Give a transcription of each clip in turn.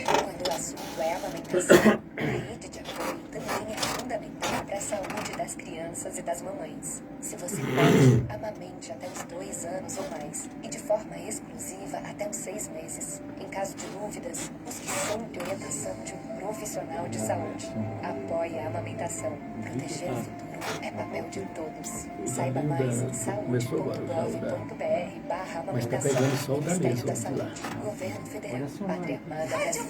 Quando o assunto é amamentação, a rede de apoio também é fundamental para a saúde das crianças e das mamães. Se você pode, amamente até os 2 anos ou mais, e de forma exclusiva até os 6 meses. Em caso de dúvidas, busque sempre orientação de um profissional de saúde. Apoie a amamentação. Proteger o futuro é papel de todos. Saiba mais em saúde.gov.br/amamentação. Ministério da Saúde, Governo Federal, Pátria Amada Brasil.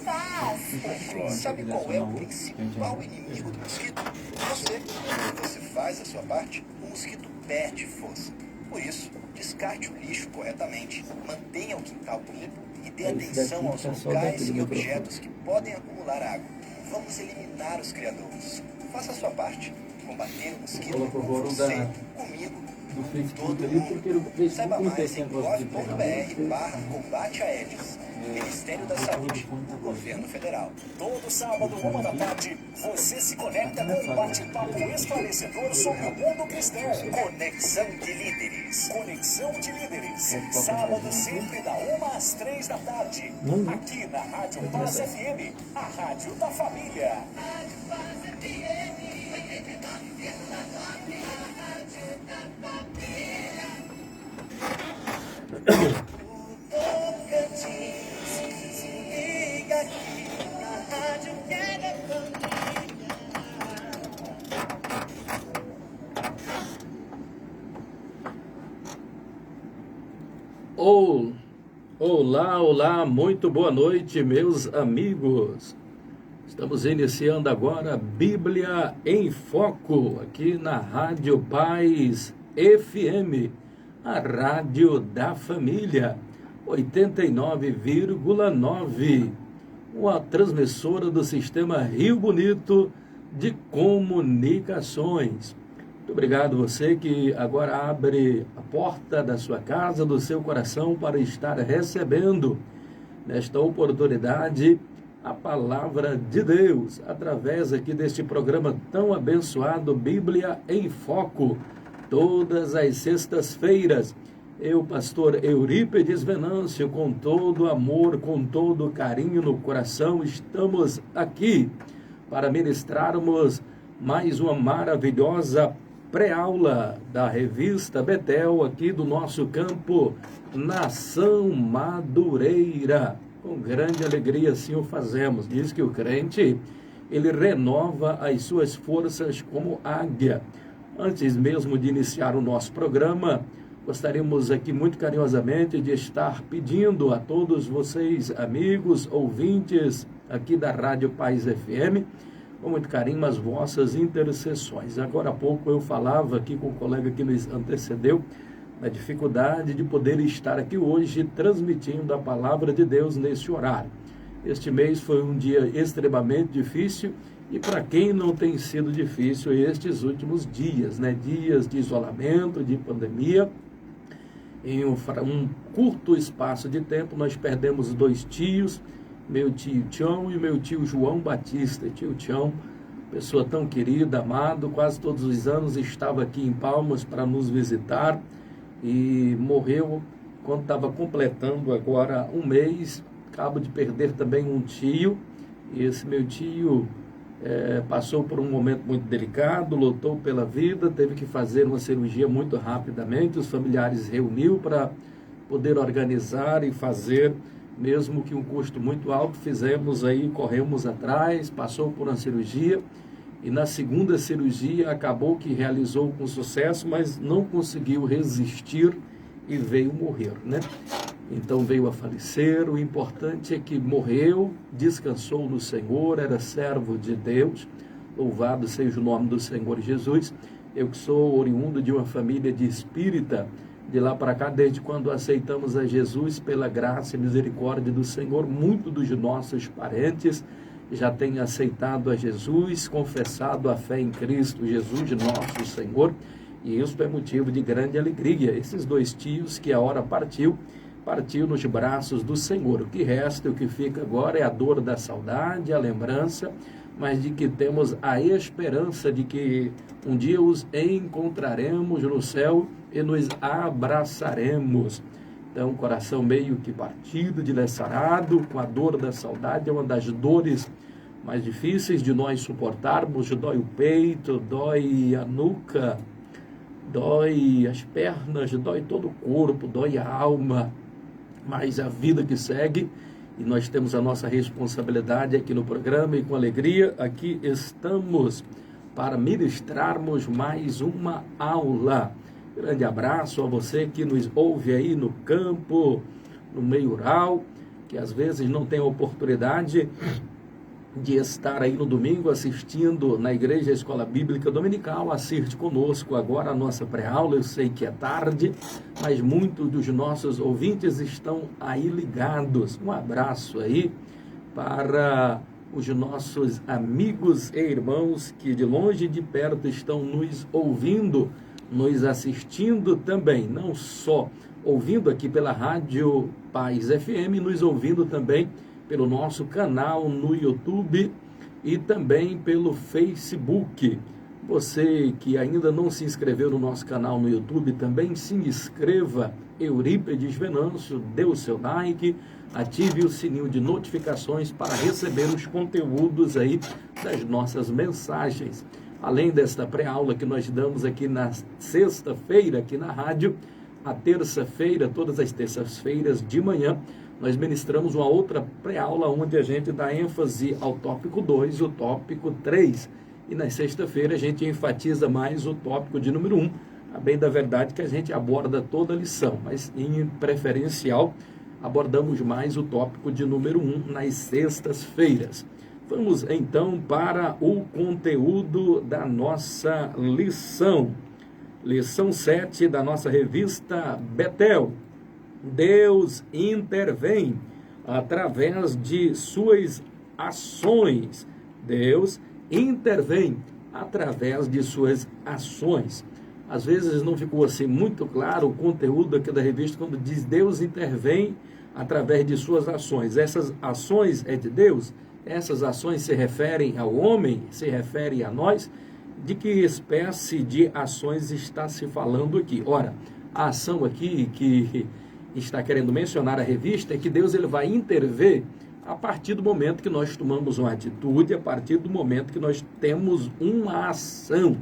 Sabe qual é o principal inimigo do mosquito? Você. Quando você faz a sua parte, o mosquito perde força. Por isso, descarte o lixo corretamente, mantenha o quintal limpo e dê atenção aos locais e objetos que podem acumular água. Vamos eliminar os criadouros. Faça a sua parte. Combater o mosquito com você, comigo, com todo mundo. Saiba mais em gov.br/combate a Aedes. Ministério da Saúde, Governo Federal. Todo sábado, 1h, você se conecta com um bate-papo esclarecedor sobre o mundo cristão. Conexão de Líderes. Conexão de Líderes. Sábado sempre da 1 às 3 da tarde. Aqui na Rádio Paz FM, a rádio da família. Olá, muito boa noite, meus amigos. Estamos iniciando agora Bíblia em Foco, aqui na Rádio Paz FM, a rádio da família, 89,9, uma transmissora do Sistema Rio Bonito de Comunicações. Muito obrigado você que agora abre a porta da sua casa, do seu coração, para estar recebendo, nesta oportunidade, a palavra de Deus, através aqui deste programa tão abençoado, Bíblia em Foco, todas as sextas-feiras. Eu, pastor Eurípedes Venâncio, com todo amor, com todo carinho no coração, estamos aqui para ministrarmos mais uma maravilhosa pré-aula da revista Betel, aqui do nosso campo Nação Madureira. Com grande alegria assim o fazemos. Diz que o crente, ele renova as suas forças como águia. Antes mesmo de iniciar o nosso programa, gostaríamos aqui muito carinhosamente de estar pedindo a todos vocês, amigos, ouvintes aqui da Rádio Paz FM, com muito carinho, as vossas intercessões. Agora há pouco eu falava aqui com o colega que nos antecedeu, a dificuldade de poder estar aqui hoje transmitindo a palavra de Deus nesse horário. Este mês foi um dia extremamente difícil e para quem não tem sido difícil estes últimos dias, dias de isolamento, de pandemia. Em um curto espaço de tempo nós perdemos 2 tios, meu tio Tião e meu tio João Batista. Tio Tião, pessoa tão querida, amado, quase todos os anos estava aqui em Palmas para nos visitar, e morreu quando estava completando agora 1 mês. Acabo de perder também um tio, e esse meu tio passou por um momento muito delicado, lutou pela vida, teve que fazer uma cirurgia muito rapidamente. Os familiares reuniu para poder organizar e fazer, mesmo que um custo muito alto, fizemos aí, corremos atrás, passou por uma cirurgia, e na segunda cirurgia acabou que realizou com sucesso, mas não conseguiu resistir e veio morrer, Então veio a falecer. O importante é que morreu, descansou no Senhor, era servo de Deus, louvado seja o nome do Senhor Jesus. Eu que sou oriundo de uma família de espírita, de lá para cá, desde quando aceitamos a Jesus, pela graça e misericórdia do Senhor, muitos dos nossos parentes já têm aceitado a Jesus, confessado a fé em Cristo Jesus, nosso Senhor, e isso é motivo de grande alegria. Esses 2 tios que a hora partiu nos braços do Senhor. O que resta, o que fica agora é a dor da saudade, a lembrança, mas de que temos a esperança de que um dia os encontraremos no céu e nos abraçaremos. Então, coração meio que partido, dilacerado, com a dor da saudade, é uma das dores mais difíceis de nós suportarmos. Dói o peito, dói a nuca, dói as pernas, dói todo o corpo, dói a alma, mas a vida que segue, e nós temos a nossa responsabilidade aqui no programa, e com alegria aqui estamos para ministrarmos mais uma aula. Grande abraço a você que nos ouve aí no campo, no meio rural, que às vezes não tem a oportunidade de estar aí no domingo assistindo na Igreja Escola Bíblica Dominical. Assiste conosco agora a nossa pré-aula. Eu sei que é tarde, mas muitos dos nossos ouvintes estão aí ligados. Um abraço aí para os nossos amigos e irmãos que de longe e de perto estão nos ouvindo, nos assistindo também, não só ouvindo aqui pela Rádio Paz FM, nos ouvindo também pelo nosso canal no YouTube e também pelo Facebook. Você que ainda não se inscreveu no nosso canal no YouTube, também se inscreva. Eurípedes Venâncio, dê o seu like, ative o sininho de notificações para receber os conteúdos aí das nossas mensagens. Além desta pré-aula que nós damos aqui na sexta-feira, aqui na rádio, a terça-feira, todas as terças-feiras de manhã, nós ministramos uma outra pré-aula onde a gente dá ênfase ao tópico 2 e o tópico 3. E na sexta-feira a gente enfatiza mais o tópico de número 1. A bem da verdade que a gente aborda toda a lição, mas em preferencial abordamos mais o tópico de número 1 nas sextas-feiras. Vamos então para o conteúdo da nossa lição. Lição 7 da nossa revista Betel. Deus intervém através de suas ações. Deus intervém através de suas ações. Às vezes não ficou assim muito claro o conteúdo aqui da revista quando diz Deus intervém através de suas ações. Essas ações é de Deus? Essas ações se referem ao homem? Se referem a nós? De que espécie de ações está se falando aqui? Ora, a ação aqui que está querendo mencionar a revista é que Deus ele vai intervir a partir do momento que nós tomamos uma atitude, a partir do momento que nós temos uma ação.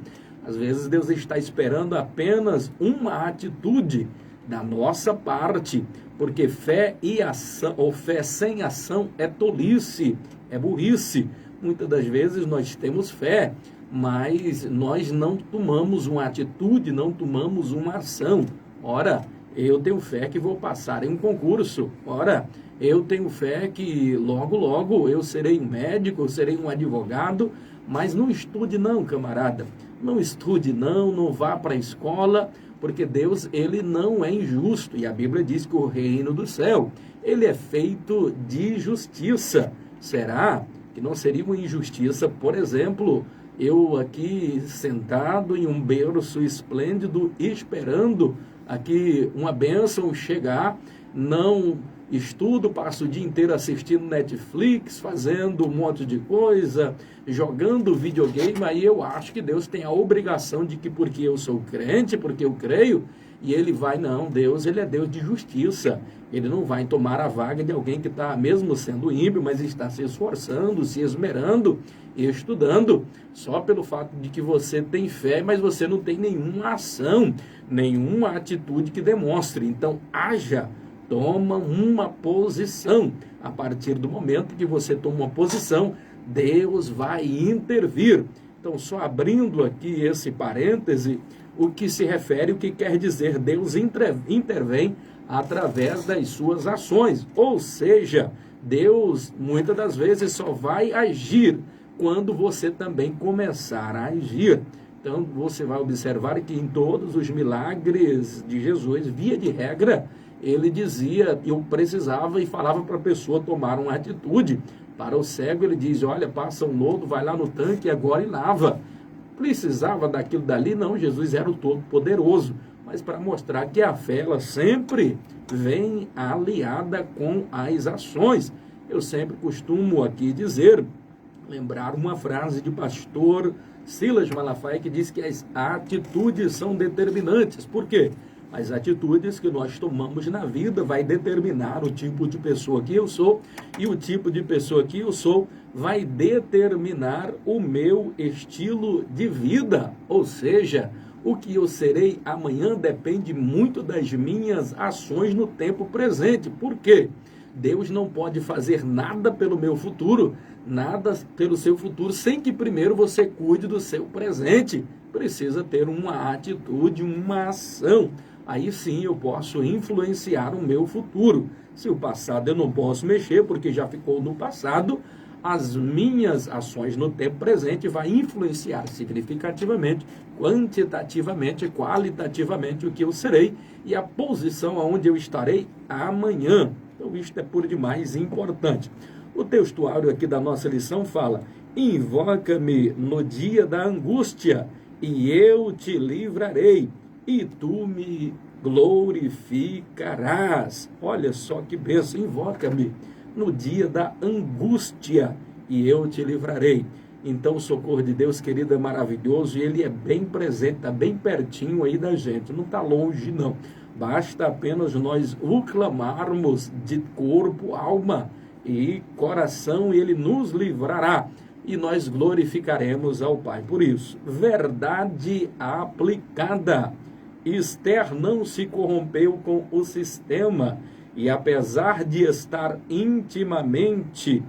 Às vezes Deus está esperando apenas uma atitude da nossa parte, porque fé e ação, ou fé sem ação é tolice, é burrice. Muitas das vezes nós temos fé, mas nós não tomamos uma atitude, não tomamos uma ação. Ora, eu tenho fé que vou passar em um concurso. Ora, eu tenho fé que logo, logo eu serei um médico, eu serei um advogado, mas não estude não, camarada. Não estude não vá para a escola, porque Deus, ele não é injusto. E a Bíblia diz que o reino do céu, ele é feito de justiça. Será que não seria uma injustiça, por exemplo, eu aqui sentado em um berço esplêndido, esperando aqui uma bênção chegar, não estudo, passo o dia inteiro assistindo Netflix, fazendo um monte de coisa, jogando videogame, aí eu acho que Deus tem a obrigação de que porque eu sou crente, porque eu creio, e ele vai, não, Deus, ele é Deus de justiça, ele não vai tomar a vaga de alguém que está, mesmo sendo ímpio, mas está se esforçando, se esmerando e estudando, só pelo fato de que você tem fé, mas você não tem nenhuma ação, nenhuma atitude que demonstre. Então, haja, toma uma posição. A partir do momento que você toma uma posição, Deus vai intervir. Então, só abrindo aqui esse parêntese, o que se refere, o que quer dizer, Deus intervém através das suas ações. Ou seja, Deus, muitas das vezes, só vai agir quando você também começar a agir. Então, você vai observar que em todos os milagres de Jesus, via de regra, ele dizia, eu precisava e falava para a pessoa tomar uma atitude. Para o cego, ele diz, olha, passa um lodo, vai lá no tanque agora e lava. Precisava daquilo dali? Não, Jesus era o Todo-Poderoso. Mas para mostrar que a fé, ela sempre vem aliada com as ações. Eu sempre costumo aqui dizer lembrar uma frase de pastor Silas Malafaia, que diz que as atitudes são determinantes. Por quê? As atitudes que nós tomamos na vida vai determinar o tipo de pessoa que eu sou, e o tipo de pessoa que eu sou vai determinar o meu estilo de vida. Ou seja, o que eu serei amanhã depende muito das minhas ações no tempo presente. Por quê? Deus não pode fazer nada pelo meu futuro, nada pelo seu futuro, sem que primeiro você cuide do seu presente. Precisa ter uma atitude, uma ação. Aí sim eu posso influenciar o meu futuro. Se o passado eu não posso mexer, porque já ficou no passado, as minhas ações no tempo presente vai influenciar significativamente, quantitativamente, qualitativamente o que eu serei e a posição aonde eu estarei amanhã. Então isto é por demais importante. O textuário aqui da nossa lição fala: invoca-me no dia da angústia e eu te livrarei, e tu me glorificarás. Olha só que bênção, invoca-me no dia da angústia e eu te livrarei. Então o socorro de Deus, querido, é maravilhoso e ele é bem presente, está bem pertinho aí da gente, não está longe não. Basta apenas nós o clamarmos de corpo, alma e coração, e ele nos livrará e nós glorificaremos ao Pai. Por isso, verdade aplicada. Esther não se corrompeu com o sistema e, apesar de estar intimamente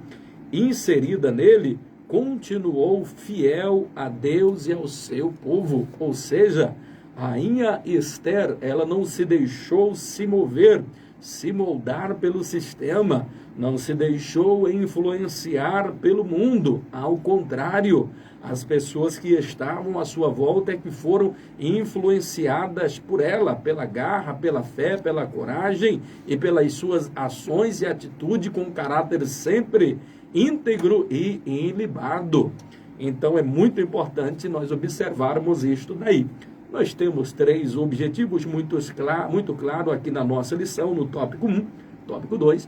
inserida nele, continuou fiel a Deus e ao seu povo. Ou seja, a rainha Esther, ela não se deixou se mover, se moldar pelo sistema, não se deixou influenciar pelo mundo. Ao contrário, as pessoas que estavam à sua volta é que foram influenciadas por ela, pela garra, pela fé, pela coragem e pelas suas ações e atitude com caráter sempre íntegro e ilibado. Então é muito importante nós observarmos isto daí. Nós temos 3 objetivos muito claro aqui na nossa lição, no tópico 1, tópico 2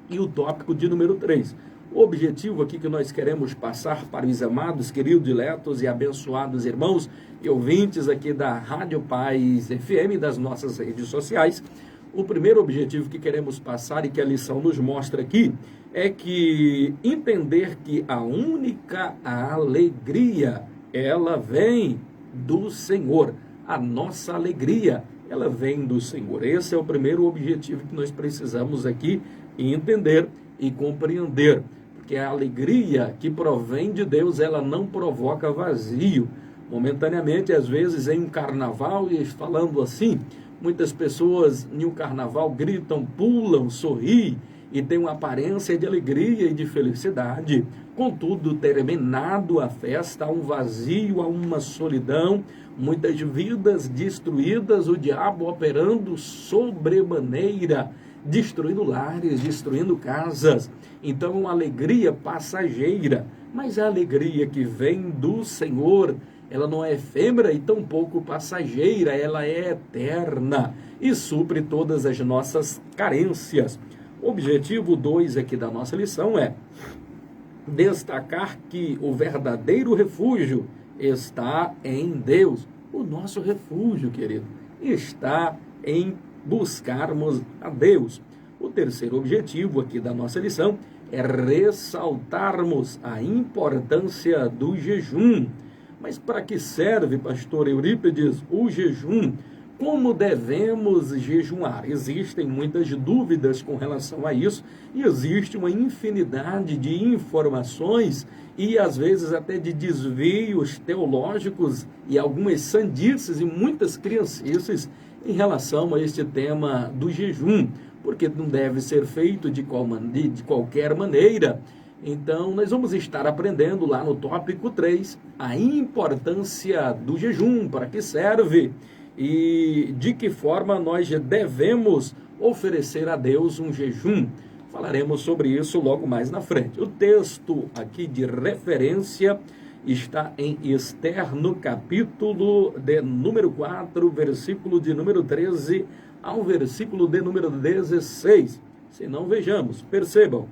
e o tópico de número 3. O objetivo aqui que nós queremos passar para os amados, queridos, diletos e abençoados irmãos e ouvintes aqui da Rádio Paz FM, das nossas redes sociais, o primeiro objetivo que queremos passar e que a lição nos mostra aqui é que entender que a única alegria, ela vem do Senhor. A nossa alegria, ela vem do Senhor. Esse é o primeiro objetivo que nós precisamos aqui entender e compreender. Porque a alegria que provém de Deus, ela não provoca vazio. Momentaneamente, às vezes, em um carnaval, e falando assim, muitas pessoas em um carnaval gritam, pulam, sorriem, e tem uma aparência de alegria e de felicidade. Contudo, terminado a festa, há um vazio, há uma solidão, muitas vidas destruídas, o diabo operando sobremaneira, destruindo lares, destruindo casas. Então, uma alegria passageira, mas a alegria que vem do Senhor, ela não é efêmera e tampouco passageira, ela é eterna e supre todas as nossas carências. O objetivo 2 aqui da nossa lição é destacar que o verdadeiro refúgio está em Deus. O nosso refúgio, querido, está em buscarmos a Deus. O terceiro objetivo aqui da nossa lição é ressaltarmos a importância do jejum. Mas para que serve, pastor Eurípides, o jejum? Como devemos jejuar? Existem muitas dúvidas com relação a isso e existe uma infinidade de informações e às vezes até de desvios teológicos e algumas sandices e muitas criancices em relação a este tema do jejum, porque não deve ser feito de qualquer maneira. Então, nós vamos estar aprendendo lá no tópico 3 a importância do jejum, para que serve e de que forma nós devemos oferecer a Deus um jejum. Falaremos sobre isso logo mais na frente. O texto aqui de referência está em Esther, no capítulo de número 4, versículo de número 13 ao versículo de número 16. Se não, vejamos, percebam.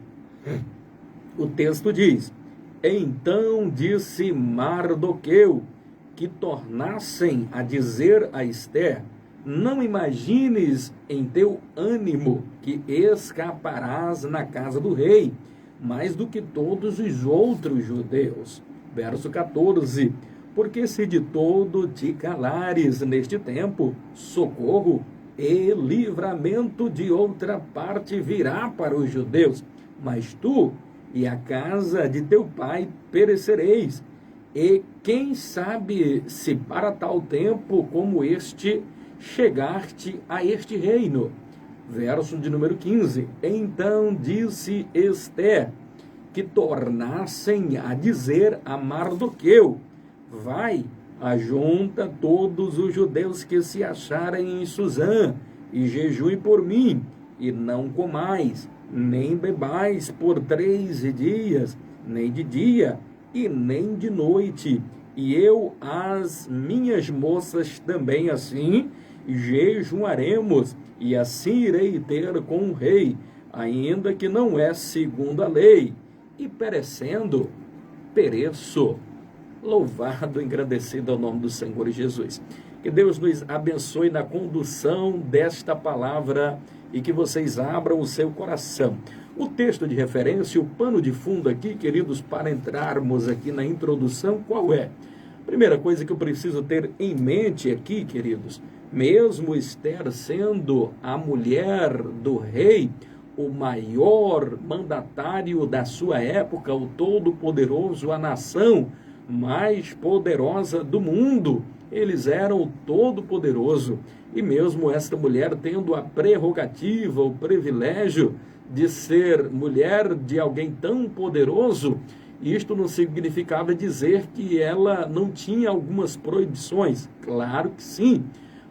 O texto diz: Então disse Mardoqueu que tornassem a dizer a Ester: não imagines em teu ânimo que escaparás na casa do rei, mais do que todos os outros judeus. Verso 14. Porque se de todo te calares neste tempo, socorro e livramento de outra parte virá para os judeus, mas tu e a casa de teu pai perecereis. E quem sabe se para tal tempo como este chegar-te a este reino. Verso de número 15. Então disse Ester que tornassem a dizer a Mardoqueu: vai, ajunta todos os judeus que se acharem em Susã, e jejue por mim, e não comais, nem bebais por 3 dias, nem de dia, e nem de noite. E eu, as minhas moças também assim, jejuaremos, e assim irei ter com o rei, ainda que não é segundo a lei, e perecendo, pereço. Louvado, engrandecido ao nome do Senhor Jesus. Que Deus nos abençoe na condução desta palavra e que vocês abram o seu coração. O texto de referência, o pano de fundo aqui, queridos, para entrarmos aqui na introdução, qual é? Primeira coisa que eu preciso ter em mente aqui, queridos, mesmo Ester sendo a mulher do rei, o maior mandatário da sua época, o todo-poderoso, a nação mais poderosa do mundo, eles eram o todo-poderoso, e mesmo esta mulher tendo a prerrogativa, o privilégio de ser mulher de alguém tão poderoso, isto não significava dizer que ela não tinha algumas proibições. Claro que sim.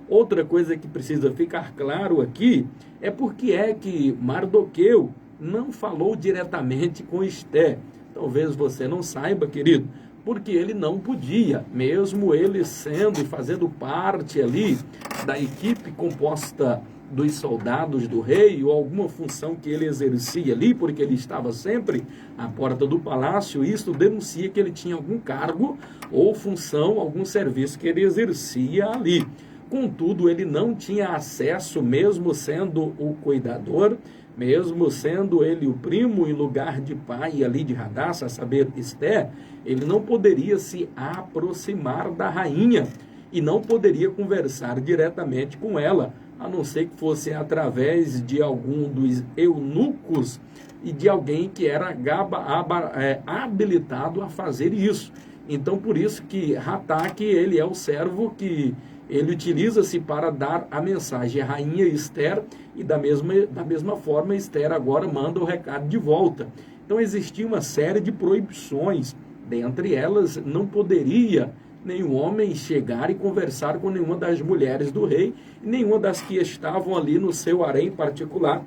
Outra coisa que precisa ficar claro aqui é porque é que Mardoqueu não falou diretamente com Ester. Talvez você não saiba, querido, porque ele não podia, mesmo ele sendo e fazendo parte ali da equipe composta dos soldados do rei, ou alguma função que ele exercia ali, porque ele estava sempre à porta do palácio, isso denuncia que ele tinha algum cargo ou função, algum serviço que ele exercia ali. Contudo, ele não tinha acesso, mesmo sendo o cuidador, mesmo sendo ele o primo em lugar de pai ali de Hadassah, a saber, Ester, ele não poderia se aproximar da rainha e não poderia conversar diretamente com ela, a não ser que fosse através de algum dos eunucos e de alguém que era habilitado a fazer isso. Então, por isso que Hataque, ele é o servo que ele utiliza-se para dar a mensagem à rainha Ester, e da mesma forma Ester agora manda o recado de volta. Então existia uma série de proibições, dentre elas não poderia nenhum homem chegar e conversar com nenhuma das mulheres do rei, e nenhuma das que estavam ali no seu harém particular,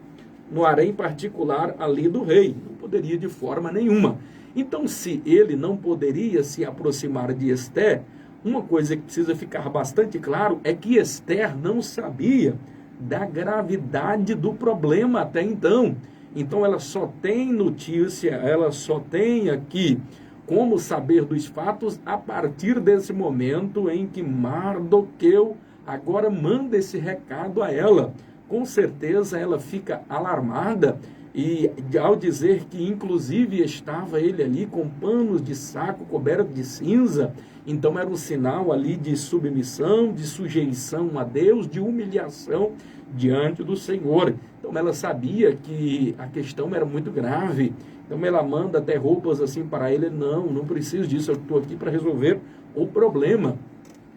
no harém particular ali do rei, não poderia de forma nenhuma. Então, se ele não poderia se aproximar de Ester, uma coisa que precisa ficar bastante claro é que Ester não sabia da gravidade do problema até então. Então ela só tem notícia, ela só tem aqui como saber dos fatos a partir desse momento em que Mardoqueu agora manda esse recado a ela. Com certeza ela fica alarmada, e ao dizer que inclusive estava ele ali com panos de saco coberto de cinza, então era um sinal ali de submissão, de sujeição a Deus, de humilhação diante do Senhor. Então ela sabia que a questão era muito grave, então ela manda até roupas assim para ele: não preciso disso, eu estou aqui para resolver o problema.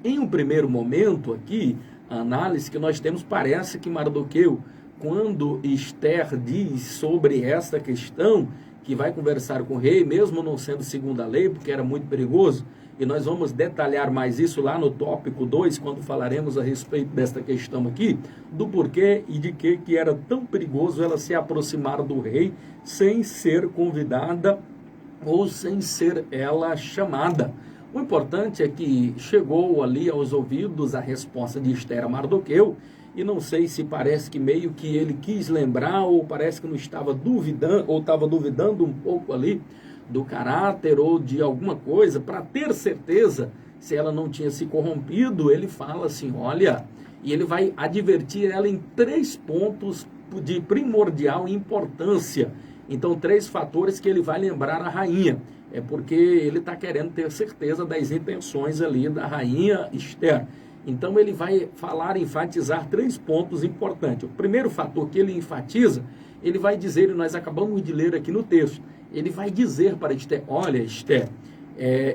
Em um primeiro momento aqui, a análise que nós temos parece que Mardoqueu, quando Ester diz sobre essa questão, que vai conversar com o rei, mesmo não sendo segundo a lei, porque era muito perigoso, e nós vamos detalhar mais isso lá no tópico 2, quando falaremos a respeito desta questão aqui, do porquê e de que era tão perigoso ela se aproximar do rei sem ser convidada ou sem ser ela chamada. O importante é que chegou ali aos ouvidos a resposta de Ester a Mardoqueu, e não sei se parece que meio que ele quis lembrar, ou parece que não estava duvidando, ou estava duvidando um pouco ali do caráter ou de alguma coisa, para ter certeza se ela não tinha se corrompido, ele fala assim, olha, e ele vai advertir ela em 3 pontos de primordial importância. Então, 3 fatores que ele vai lembrar a rainha. É porque ele está querendo ter certeza das intenções ali da rainha Esther. Então, ele vai enfatizar 3 pontos importantes. O primeiro fator que ele enfatiza, ele vai dizer, e nós acabamos de ler aqui no texto, ele vai dizer para Esther, olha, Esther,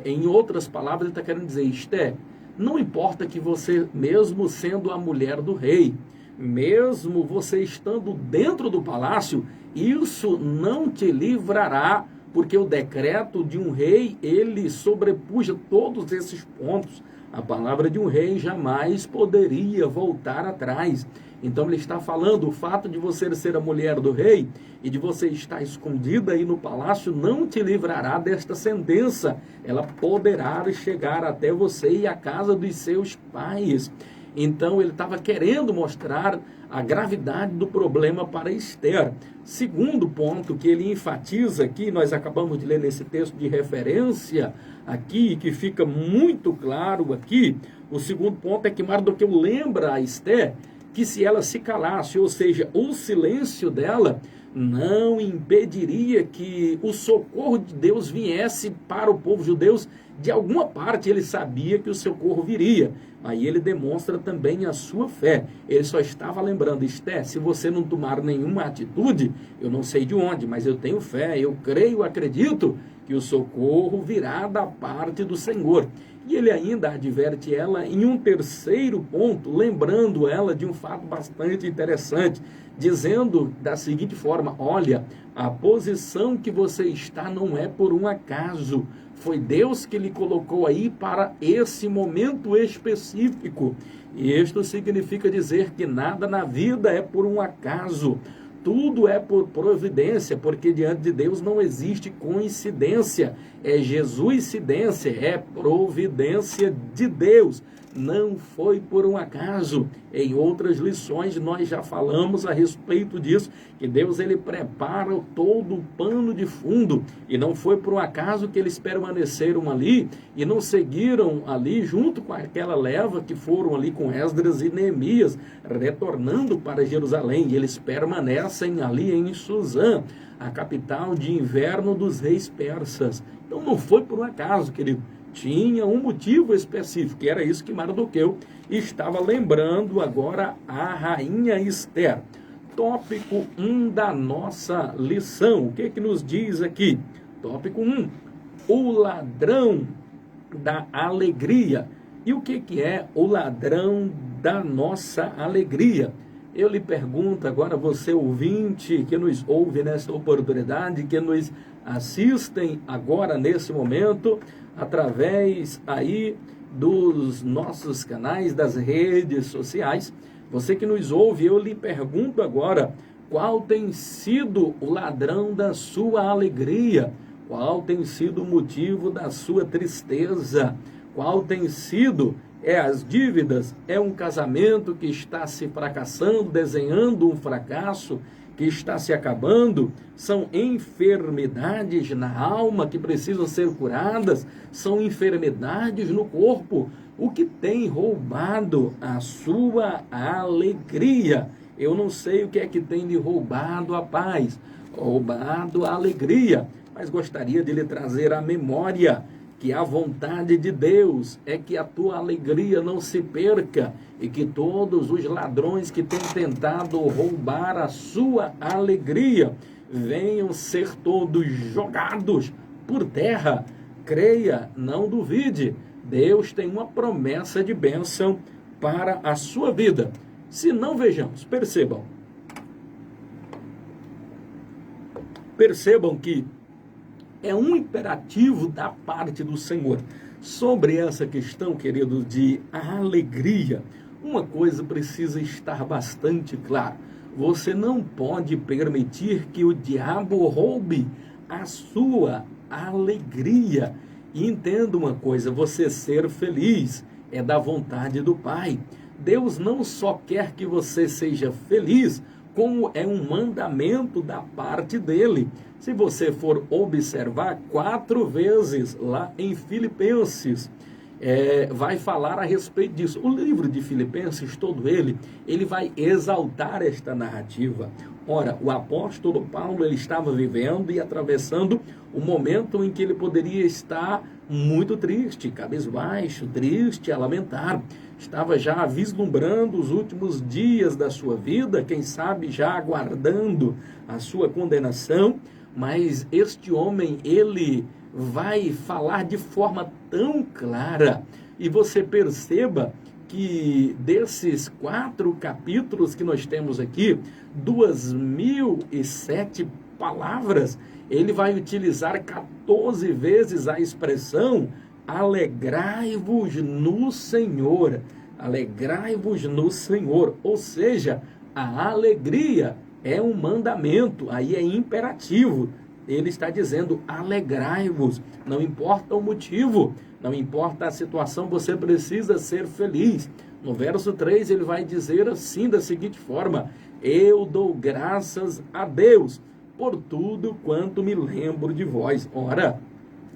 em outras palavras, ele está querendo dizer, Esther, não importa que você, mesmo sendo a mulher do rei, mesmo você estando dentro do palácio, isso não te livrará, porque o decreto de um rei, ele sobrepuja todos esses pontos. A palavra de um rei jamais poderia voltar atrás. Então ele está falando, o fato de você ser a mulher do rei e de você estar escondida aí no palácio não te livrará desta sentença. Ela poderá chegar até você e a casa dos seus pais. Então ele estava querendo mostrar a gravidade do problema para Esther. Segundo ponto que ele enfatiza aqui, nós acabamos de ler nesse texto de referência aqui, que fica muito claro aqui, o segundo ponto é que Mardoqueu lembra a Esther que se ela se calasse, ou seja, o silêncio dela não impediria que o socorro de Deus viesse para o povo judeu. De alguma parte ele sabia que o socorro viria. Aí ele demonstra também a sua fé. Ele só estava lembrando, Esther, se você não tomar nenhuma atitude, eu não sei de onde, mas eu tenho fé, eu creio, acredito que o socorro virá da parte do Senhor. E ele ainda adverte ela em um terceiro ponto, lembrando ela de um fato bastante interessante, dizendo da seguinte forma, olha, a posição que você está não é por um acaso, foi Deus que lhe colocou aí para esse momento específico. E isto significa dizer que nada na vida é por um acaso. Tudo é por providência, porque diante de Deus não existe coincidência. É Jesuscidência, é providência de Deus. Não foi por um acaso. Em outras lições nós já falamos a respeito disso, que Deus ele prepara todo o pano de fundo, e não foi por um acaso que eles permaneceram ali e não seguiram ali junto com aquela leva que foram ali com Esdras e Neemias, retornando para Jerusalém, e eles permanecem ali em Suzã, a capital de inverno dos reis persas. Então não foi por um acaso, querido. Tinha um motivo específico, e era isso que Mardoqueu estava lembrando agora a rainha Esther. Tópico 1 da nossa lição. O que nos diz aqui? Tópico 1. O ladrão da alegria. E o que é o ladrão da nossa alegria? Eu lhe pergunto agora, você ouvinte que nos ouve nessa oportunidade, que nos assistem agora nesse momento, através aí dos nossos canais, das redes sociais, você que nos ouve, eu lhe pergunto agora, qual tem sido o ladrão da sua alegria? Qual tem sido o motivo da sua tristeza? Qual tem sido as dívidas? É um casamento que está se fracassando, desenhando um fracasso que está se acabando? São enfermidades na alma que precisam ser curadas? São enfermidades no corpo? O que tem roubado a sua alegria? Eu não sei o que é que tem lhe roubado a paz, roubado a alegria, mas gostaria de lhe trazer à memória que a vontade de Deus é que a tua alegria não se perca e que todos os ladrões que têm tentado roubar a sua alegria venham ser todos jogados por terra. Creia, não duvide, Deus tem uma promessa de bênção para a sua vida. Se não, vejamos, percebam que é um imperativo da parte do Senhor. Sobre essa questão, querido, de alegria, uma coisa precisa estar bastante clara. Você não pode permitir que o diabo roube a sua alegria. E entenda uma coisa, você ser feliz é da vontade do Pai. Deus não só quer que você seja feliz, como é um mandamento da parte dele. Se você for observar 4 vezes lá em Filipenses, vai falar a respeito disso. O livro de Filipenses, todo ele vai exaltar esta narrativa. Ora, o apóstolo Paulo, ele estava vivendo e atravessando um momento em que ele poderia estar muito triste, cabisbaixo, triste, a lamentar. Estava já vislumbrando os últimos dias da sua vida, quem sabe já aguardando a sua condenação, mas este homem, ele vai falar de forma tão clara, e você perceba que desses 4 capítulos que nós temos aqui, 2007 palavras, ele vai utilizar 14 vezes a expressão alegrai-vos no Senhor, alegrai-vos no Senhor, ou seja, a alegria é um mandamento, aí é imperativo. Ele está dizendo, alegrai-vos, não importa o motivo, não importa a situação, você precisa ser feliz. No verso 3 ele vai dizer assim, da seguinte forma, eu dou graças a Deus por tudo quanto me lembro de vós. Ora,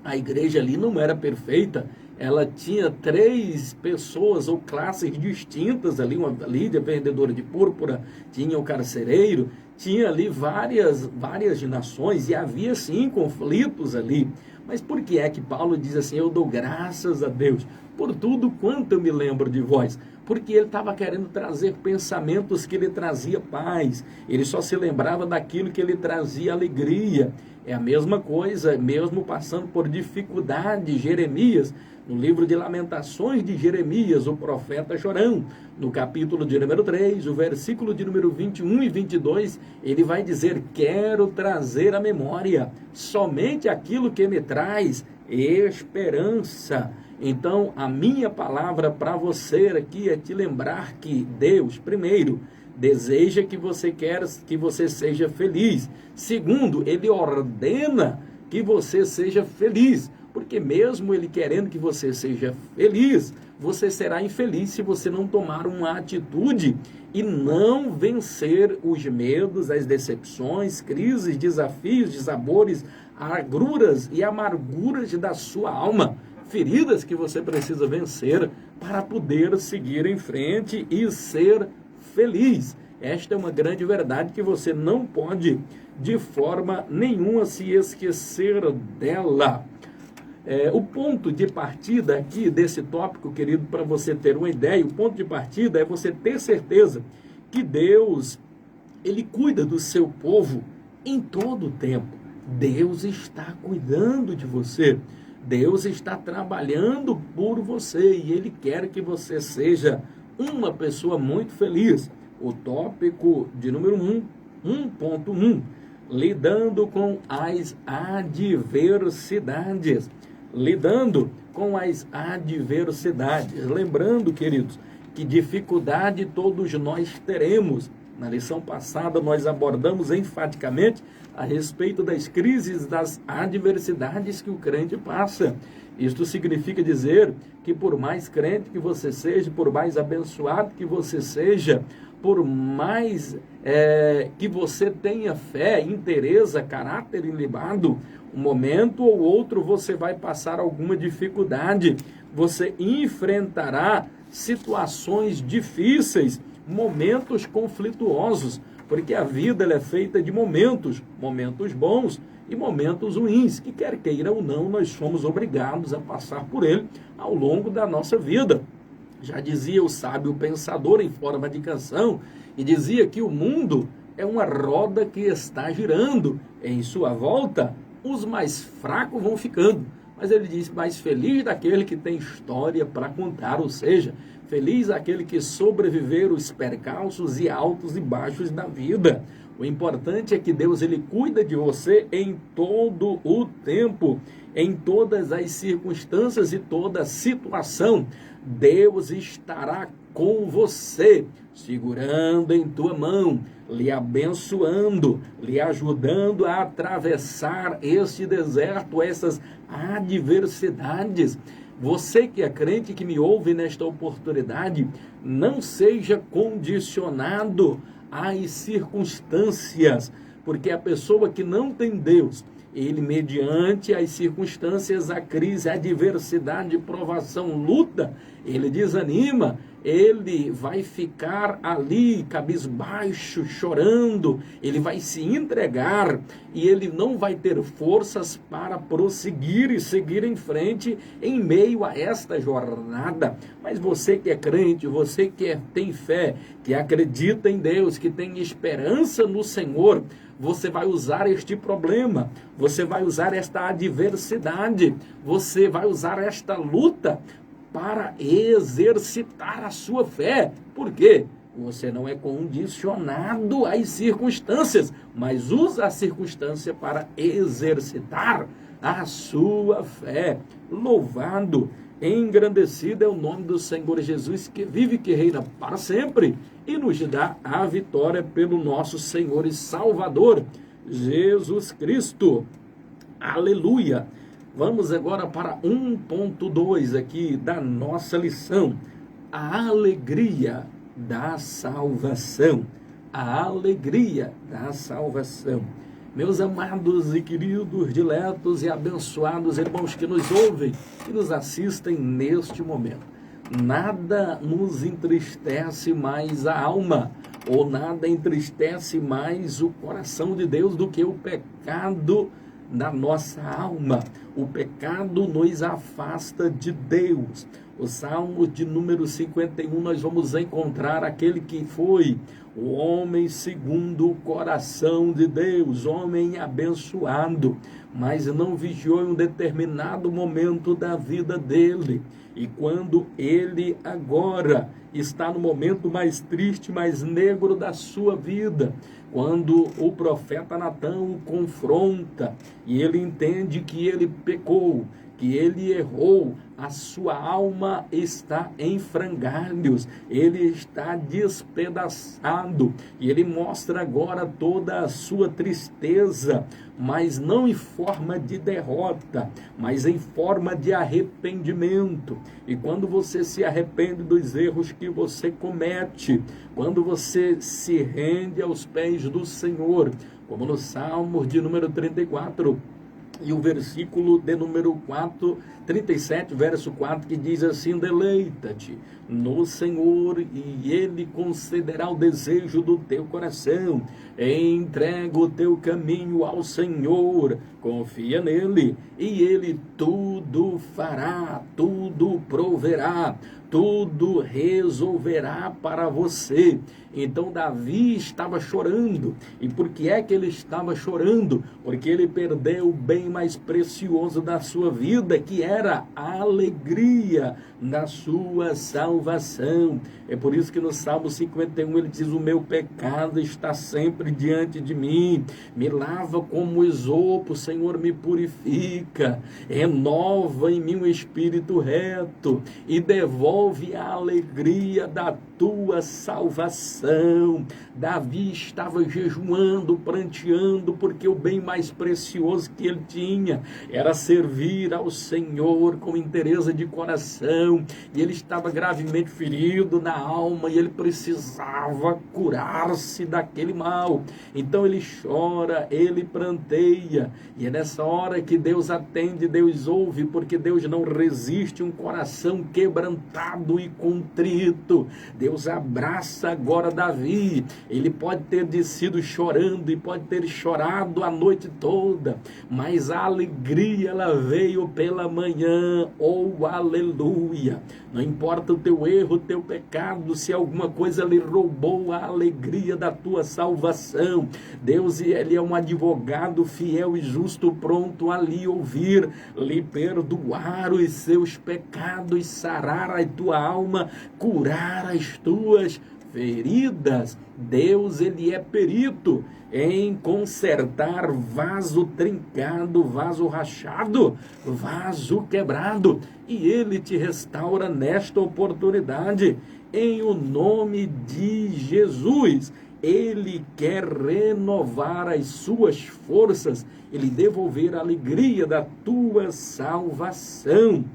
a igreja ali não era perfeita, ela tinha 3 pessoas ou classes distintas ali, uma Lídia, vendedora de púrpura, tinha o carcereiro, tinha ali várias nações e havia sim conflitos ali. Mas por que é que Paulo diz assim, eu dou graças a Deus por tudo quanto eu me lembro de vós? Porque ele estava querendo trazer pensamentos que lhe trazia paz, ele só se lembrava daquilo que lhe trazia alegria. É a mesma coisa, mesmo passando por dificuldade, Jeremias, no livro de Lamentações de Jeremias, o profeta chorão, no capítulo de número 3, o versículo de número 21 e 22, ele vai dizer, quero trazer à memória somente aquilo que me traz esperança. Então, a minha palavra para você aqui é te lembrar que Deus, primeiro, deseja que você seja feliz. Segundo, ele ordena que você seja feliz. Porque mesmo ele querendo que você seja feliz, você será infeliz se você não tomar uma atitude e não vencer os medos, as decepções, crises, desafios, dissabores, agruras e amarguras da sua alma. Feridas que você precisa vencer para poder seguir em frente e ser feliz. Esta é uma grande verdade que você não pode de forma nenhuma se esquecer dela. O ponto de partida aqui desse tópico, querido, para você ter uma ideia, o ponto de partida é você ter certeza que Deus, ele cuida do seu povo em todo o tempo. Deus está cuidando de você. Deus está trabalhando por você e ele quer que você seja uma pessoa muito feliz. O tópico de número 1.1, lidando com as adversidades. Lidando com as adversidades. Lembrando, queridos, que dificuldade todos nós teremos. Na lição passada nós abordamos enfaticamente a respeito das crises, das adversidades que o crente passa. Isto significa dizer que por mais crente que você seja, por mais abençoado que você seja, por mais que você tenha fé, interesse, caráter ilibado, um momento ou outro você vai passar alguma dificuldade, você enfrentará situações difíceis, momentos conflituosos, porque a vida ela é feita de momentos bons e momentos ruins, que quer queira ou não, nós somos obrigados a passar por ele ao longo da nossa vida. Já dizia o sábio pensador em forma de canção, e dizia que o mundo é uma roda que está girando, em sua volta os mais fracos vão ficando, mas ele diz, mais feliz daquele que tem história para contar, ou seja, feliz aquele que sobreviver os percalços e altos e baixos da vida. O importante é que Deus ele cuida de você em todo o tempo, em todas as circunstâncias e toda situação. Deus estará com você, segurando em tua mão, lhe abençoando, lhe ajudando a atravessar este deserto, essas adversidades. Você que é crente, que me ouve nesta oportunidade, não seja condicionado às circunstâncias, porque a pessoa que não tem Deus, ele, mediante as circunstâncias, a crise, a adversidade, provação, luta, ele desanima, ele vai ficar ali cabisbaixo, chorando, ele vai se entregar e ele não vai ter forças para prosseguir e seguir em frente em meio a esta jornada. Mas você que é crente, você que tem fé, que acredita em Deus, que tem esperança no Senhor, você vai usar este problema, você vai usar esta adversidade, você vai usar esta luta para exercitar a sua fé. Por quê? Você não é condicionado às circunstâncias, mas usa a circunstância para exercitar a sua fé. Louvado, engrandecido é o nome do Senhor Jesus, que vive e que reina para sempre e nos dá a vitória pelo nosso Senhor e Salvador, Jesus Cristo. Aleluia! Vamos agora para 1.2 aqui da nossa lição. A alegria da salvação. A alegria da salvação. Meus amados e queridos, diletos e abençoados irmãos que nos ouvem e nos assistem neste momento. Nada nos entristece mais a alma, ou nada entristece mais o coração de Deus do que o pecado na nossa alma. O pecado nos afasta de Deus. O Salmo de número 51, nós vamos encontrar aquele que foi o homem segundo o coração de Deus, homem abençoado, mas não vigiou em um determinado momento da vida dele. E quando ele agora está no momento mais triste, mais negro da sua vida, quando o profeta Natã o confronta e ele entende que ele pecou, que ele errou, a sua alma está em frangalhos, ele está despedaçado, e ele mostra agora toda a sua tristeza, mas não em forma de derrota, mas em forma de arrependimento. E quando você se arrepende dos erros que você comete, quando você se rende aos pés do Senhor, como no Salmo de número 34, e o versículo de número 37, verso 4, que diz assim: deleita-te no Senhor e Ele concederá o desejo do teu coração. Entrega o teu caminho ao Senhor, confia nele e Ele tudo fará, tudo proverá, tudo resolverá para você. Então Davi estava chorando. E por que é que ele estava chorando? Porque ele perdeu o bem mais precioso da sua vida, que era a alegria na sua salvação. É por isso que no Salmo 51 ele diz: o meu pecado está sempre diante de mim, me lava como esopo, Senhor, me purifica, renova em mim um espírito reto e devolve a alegria da tua salvação. Davi estava jejuando, pranteando, porque o bem mais precioso que ele tinha era servir ao Senhor com interesse de coração, e ele estava gravemente ferido na alma, e ele precisava curar-se daquele mal. Então ele chora, ele pranteia, e é nessa hora que Deus atende, Deus ouve, porque Deus não resiste um coração quebrantado e contrito. Deus abraça agora Davi. Ele pode ter descido chorando e pode ter chorado a noite toda, mas a alegria ela veio pela manhã. Oh, aleluia! Não importa o teu erro, o teu pecado, se alguma coisa lhe roubou a alegria da tua salvação, Deus, ele é um advogado fiel e justo, pronto a lhe ouvir, lhe perdoar os seus pecados, sarar a tua alma, curar as tuas feridas. Deus, ele é perito em consertar vaso trincado, vaso rachado, vaso quebrado, e ele te restaura nesta oportunidade, em o nome de Jesus. Ele quer renovar as suas forças, ele devolver a alegria da tua salvação.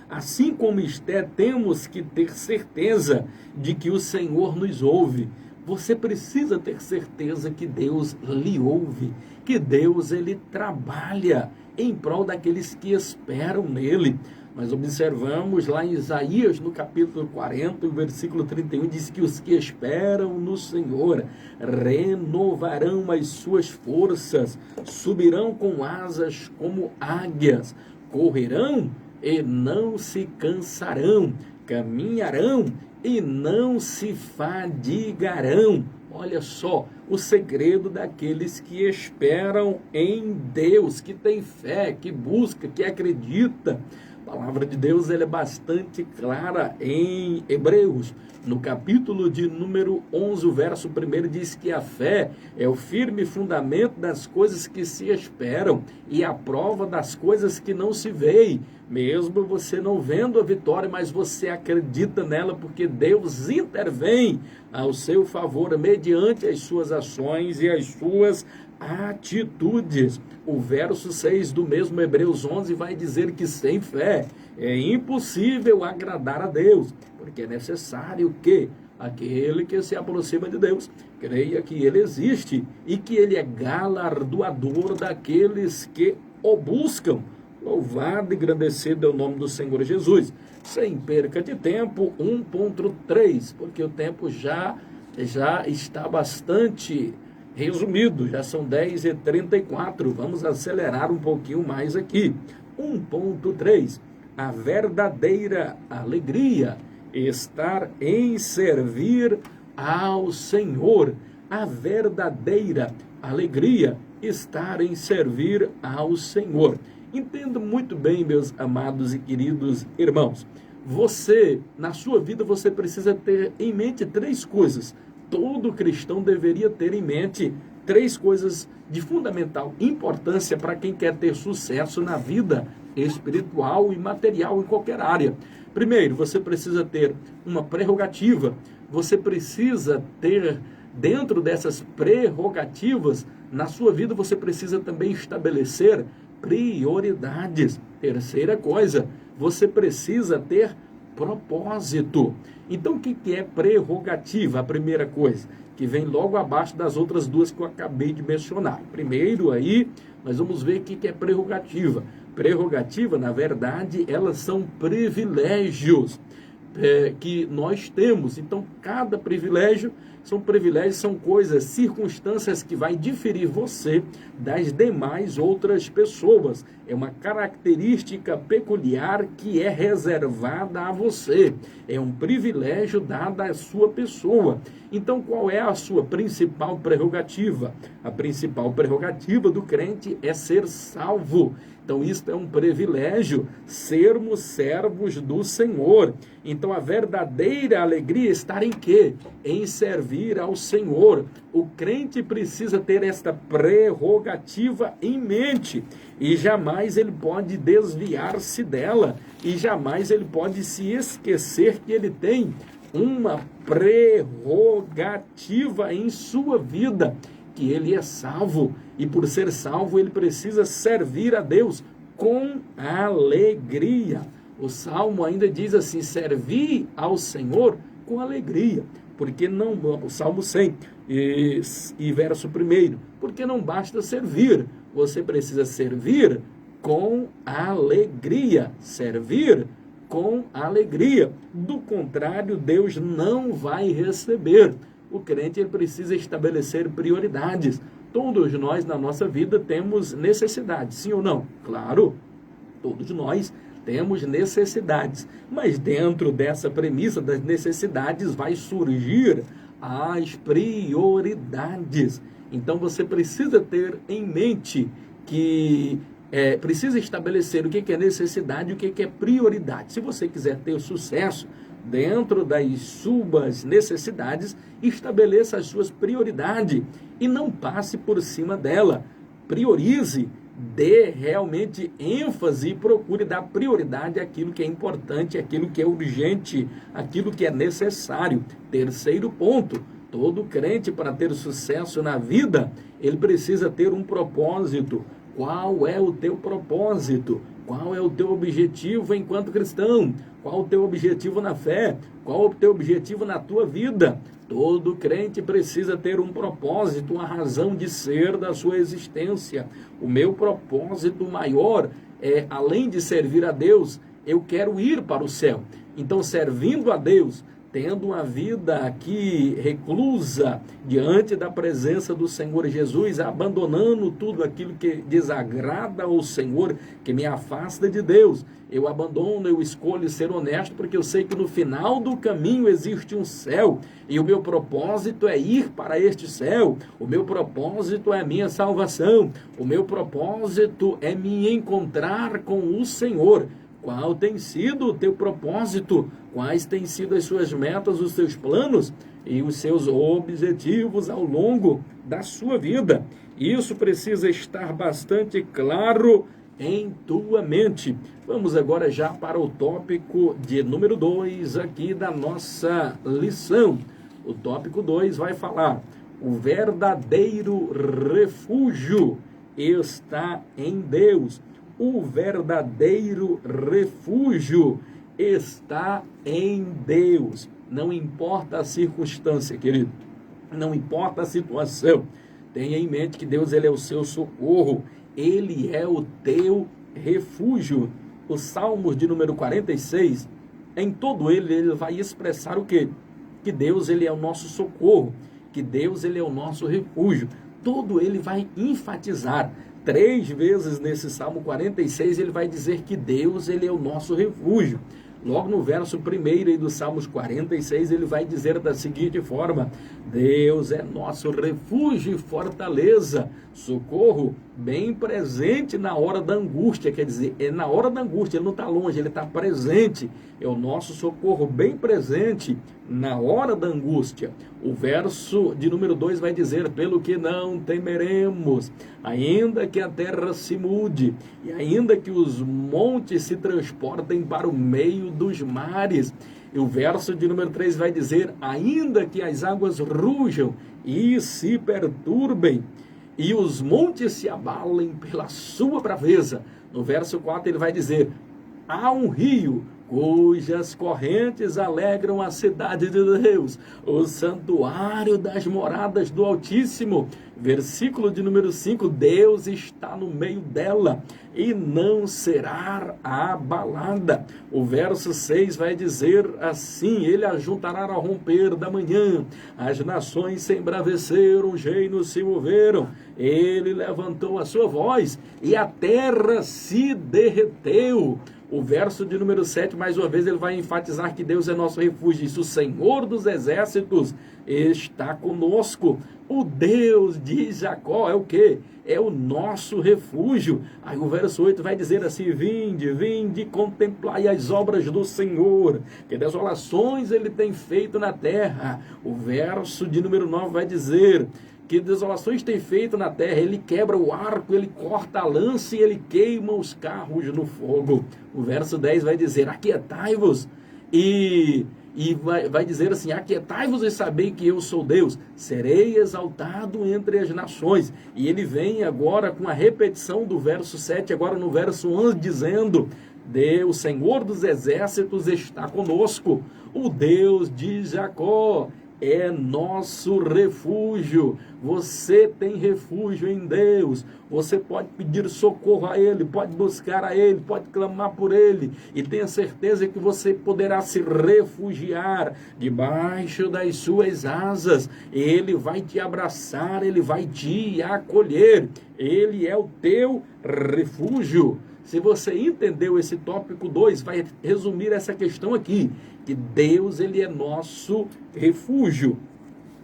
Assim como Esté, temos que ter certeza de que o Senhor nos ouve. você precisa ter certeza que Deus lhe ouve, que Deus ele trabalha em prol daqueles que esperam nele. Nós observamos lá em Isaías, no capítulo 40, o versículo 31, diz que os que esperam no Senhor renovarão as suas forças, subirão com asas como águias, correrão e não se cansarão, caminharão e não se fadigarão. Olha só, o segredo daqueles que esperam em Deus, que tem fé, que busca, que acredita. A palavra de Deus ela é bastante clara em Hebreus. No capítulo de número 11, o verso 1 diz que a fé é o firme fundamento das coisas que se esperam e a prova das coisas que não se veem. Mesmo você não vendo a vitória, mas você acredita nela porque Deus intervém ao seu favor mediante as suas ações e as suas atitudes. O verso 6 do mesmo Hebreus 11 vai dizer que sem fé é impossível agradar a Deus, porque é necessário que aquele que se aproxima de Deus creia que Ele existe e que Ele é galardoador daqueles que o buscam. Louvado e engrandecido é o nome do Senhor Jesus. Sem perca de tempo, 1.3, porque o tempo já está bastante resumido, já são 10h34, vamos acelerar um pouquinho mais aqui. 1.3, a verdadeira alegria estar em servir ao Senhor. A verdadeira alegria estar em servir ao Senhor. Entendo muito bem, meus amados e queridos irmãos, você, na sua vida, você precisa ter em mente 3 coisas. Todo cristão deveria ter em mente 3 coisas de fundamental importância para quem quer ter sucesso na vida espiritual e material em qualquer área. Primeiro, você precisa ter uma prerrogativa, você precisa ter, dentro dessas prerrogativas, na sua vida você precisa também estabelecer prioridades. Terceira coisa, você precisa ter propósito. Então, o que é prerrogativa? A primeira coisa, que vem logo abaixo das outras 2 que eu acabei de mencionar. Primeiro, aí, nós vamos ver o que é prerrogativa. Prerrogativa, na verdade, elas são privilégios que nós temos. Então, cada privilégio são coisas, circunstâncias que vai diferir você das demais outras pessoas. É uma característica peculiar que é reservada a você. É um privilégio dado à sua pessoa. Então, qual é a sua principal prerrogativa? A principal prerrogativa do crente é ser salvo. Então, isto é um privilégio, sermos servos do Senhor. Então, a verdadeira alegria está em quê? Em servir ao Senhor. O crente precisa ter esta prerrogativa em mente e jamais ele pode desviar-se dela e jamais ele pode se esquecer que ele tem uma prerrogativa em sua vida, que ele é salvo, e por ser salvo ele precisa servir a Deus com alegria. O Salmo ainda diz assim, servir ao Senhor com alegria, porque não, o Salmo 100 e verso 1, porque não basta servir, você precisa servir com alegria, servir com alegria, do contrário Deus não vai receber. O crente ele precisa estabelecer prioridades. Todos nós na nossa vida temos necessidades, sim ou não? Claro, todos nós temos necessidades, mas dentro dessa premissa das necessidades vai surgir as prioridades. Então você precisa ter em mente que precisa estabelecer o que é necessidade e o que é prioridade. Se você quiser ter sucesso dentro das suas necessidades, estabeleça as suas prioridades e não passe por cima dela. Priorize, dê realmente ênfase e procure dar prioridade àquilo que é importante, àquilo que é urgente, àquilo que é necessário. Terceiro ponto, todo crente para ter sucesso na vida, ele precisa ter um propósito. Qual é o teu propósito? Qual é o teu objetivo enquanto cristão? Qual o teu objetivo na fé? Qual o teu objetivo na tua vida? Todo crente precisa ter um propósito, uma razão de ser da sua existência. O meu propósito maior é, além de servir a Deus, eu quero ir para o céu. Então, servindo a Deus, tendo uma vida aqui reclusa diante da presença do Senhor Jesus, abandonando tudo aquilo que desagrada ao Senhor, que me afasta de Deus, eu abandono, eu escolho ser honesto, porque eu sei que no final do caminho existe um céu, e o meu propósito é ir para este céu, o meu propósito é a minha salvação, o meu propósito é me encontrar com o Senhor. Qual tem sido o teu propósito? Quais têm sido as suas metas, os seus planos e os seus objetivos ao longo da sua vida? Isso precisa estar bastante claro em tua mente. Vamos agora já para o tópico de número 2 aqui da nossa lição. O tópico 2 vai falar: o verdadeiro refúgio está em Deus. O verdadeiro refúgio está em Deus. Não importa a circunstância, querido. Não importa a situação. Tenha em mente que Deus, ele é o seu socorro. Ele é o teu refúgio. O Salmo de número 46, em todo ele vai expressar o quê? Que Deus, ele é o nosso socorro. Que Deus, ele é o nosso refúgio. Todo ele vai enfatizar. 3 vezes nesse Salmo 46, ele vai dizer que Deus, ele é o nosso refúgio. Logo no verso 1 aí do Salmos 46, ele vai dizer da seguinte forma: Deus é nosso refúgio e fortaleza, socorro bem presente na hora da angústia. Quer dizer, é na hora da angústia, ele não está longe, ele está presente. É o nosso socorro bem presente na hora da angústia. O verso de número 2 vai dizer: pelo que não temeremos, ainda que a terra se mude, e ainda que os montes se transportem para o meio dos mares. E o verso de número 3 vai dizer: ainda que as águas rujam e se perturbem, e os montes se abalem pela sua braveza. No verso 4 ele vai dizer: há um rio cujas correntes alegram a cidade de Deus, o santuário das moradas do Altíssimo. Versículo de número 5, Deus está no meio dela e não será abalada. O verso 6 vai dizer assim: ele ajuntará ao romper da manhã, as nações se embraveceram, os reinos se moveram, ele levantou a sua voz e a terra se derreteu. O verso de número 7, mais uma vez, ele vai enfatizar que Deus é nosso refúgio. Isso, o Senhor dos exércitos está conosco. O Deus de Jacó é o quê? É o nosso refúgio. Aí o verso 8 vai dizer assim: vinde, vinde, contemplai as obras do Senhor, que desolações ele tem feito na terra. O verso de número 9 vai dizer: que desolações tem feito na terra, ele quebra o arco, ele corta a lança e ele queima os carros no fogo. O verso 10 vai dizer: aquietai-vos, e vai dizer assim: aquietai-vos e sabei que eu sou Deus, serei exaltado entre as nações. E ele vem agora com a repetição do verso 7, agora no verso 11, dizendo: Deus, o Senhor dos exércitos está conosco, o Deus de Jacó é nosso refúgio. Você tem refúgio em Deus. Você pode pedir socorro a Ele, pode buscar a Ele, pode clamar por Ele, e tenha certeza que você poderá se refugiar debaixo das suas asas. Ele vai te abraçar, Ele vai te acolher. Ele é o teu refúgio. Se você entendeu esse tópico 2, vai resumir essa questão aqui, que Deus, ele é nosso refúgio.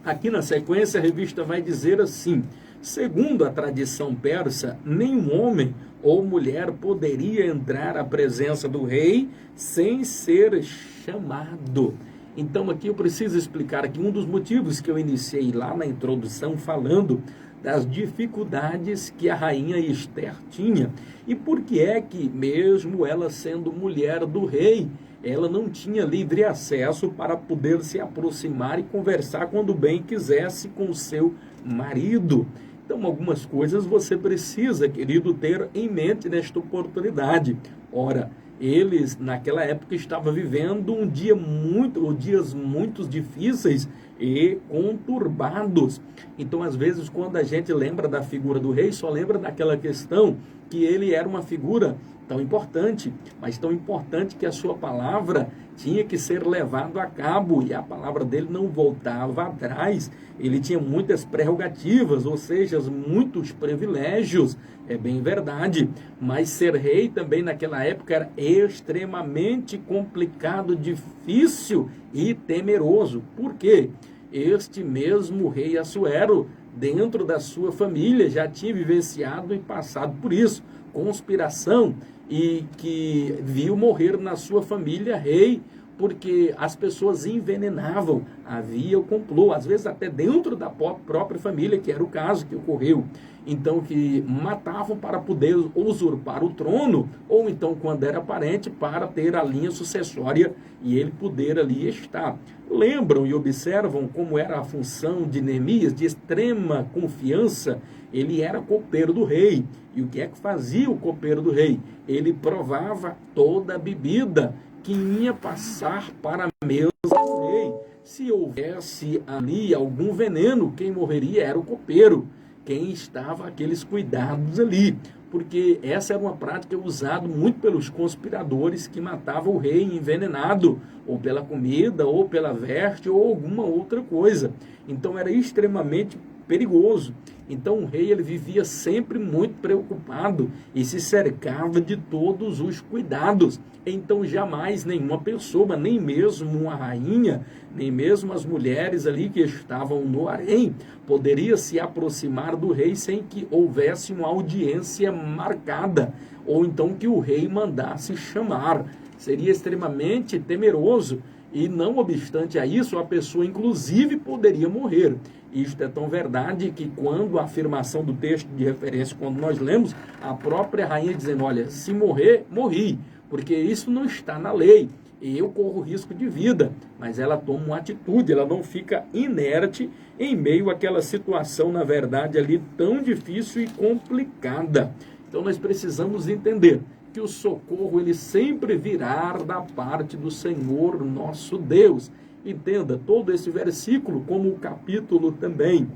Aqui na sequência, a revista vai dizer assim: segundo a tradição persa, nenhum homem ou mulher poderia entrar à presença do rei sem ser chamado. Então aqui eu preciso explicar aqui um dos motivos que eu iniciei lá na introdução, falando das dificuldades que a rainha Esther tinha. E por que é que, mesmo ela sendo mulher do rei, ela não tinha livre acesso para poder se aproximar e conversar quando bem quisesse com o seu marido? Então, algumas coisas você precisa, querido, ter em mente nesta oportunidade. Ora, eles, naquela época, estavam vivendo dias muito difíceis e conturbados. Então, às vezes, quando a gente lembra da figura do rei, só lembra daquela questão que ele era uma figura tão importante, mas tão importante que a sua palavra tinha que ser levado a cabo, e a palavra dele não voltava atrás. Ele tinha muitas prerrogativas, ou seja, muitos privilégios, é bem verdade, mas ser rei também naquela época era extremamente complicado, difícil e temeroso. Por quê? Este mesmo rei Assuero, dentro da sua família, já tinha vivenciado e passado por isso, conspiração, e que viu morrer na sua família rei, porque as pessoas envenenavam, havia o complô, às vezes até dentro da própria família, que era o caso que ocorreu. Então, que matavam para poder usurpar o trono, ou então, quando era parente, para ter a linha sucessória e ele poder ali estar. Lembram e observam como era a função de Neemias, de extrema confiança? Ele era copeiro do rei. E o que é que fazia o copeiro do rei? Ele provava toda a bebida que ia passar para a mesa do rei. Se houvesse ali algum veneno, quem morreria era o copeiro, quem estava aqueles cuidados ali, porque essa era uma prática usada muito pelos conspiradores que matavam o rei envenenado, ou pela comida, ou pela veste, ou alguma outra coisa. Então era extremamente perigoso. Então o rei ele vivia sempre muito preocupado e se cercava de todos os cuidados. Então jamais nenhuma pessoa, nem mesmo uma rainha, nem mesmo as mulheres ali que estavam no harém, poderia se aproximar do rei sem que houvesse uma audiência marcada, ou então que o rei mandasse chamar. Seria extremamente temeroso. E não obstante a isso, a pessoa inclusive poderia morrer. Isto é tão verdade que quando a afirmação do texto de referência, quando nós lemos, a própria rainha dizendo, olha, se morrer, morri, porque isso não está na lei, e eu corro risco de vida. Mas ela toma uma atitude, ela não fica inerte em meio àquela situação, na verdade, ali tão difícil e complicada. Então nós precisamos entender que o socorro ele sempre virá da parte do Senhor nosso Deus. Entenda todo esse versículo, como o capítulo também,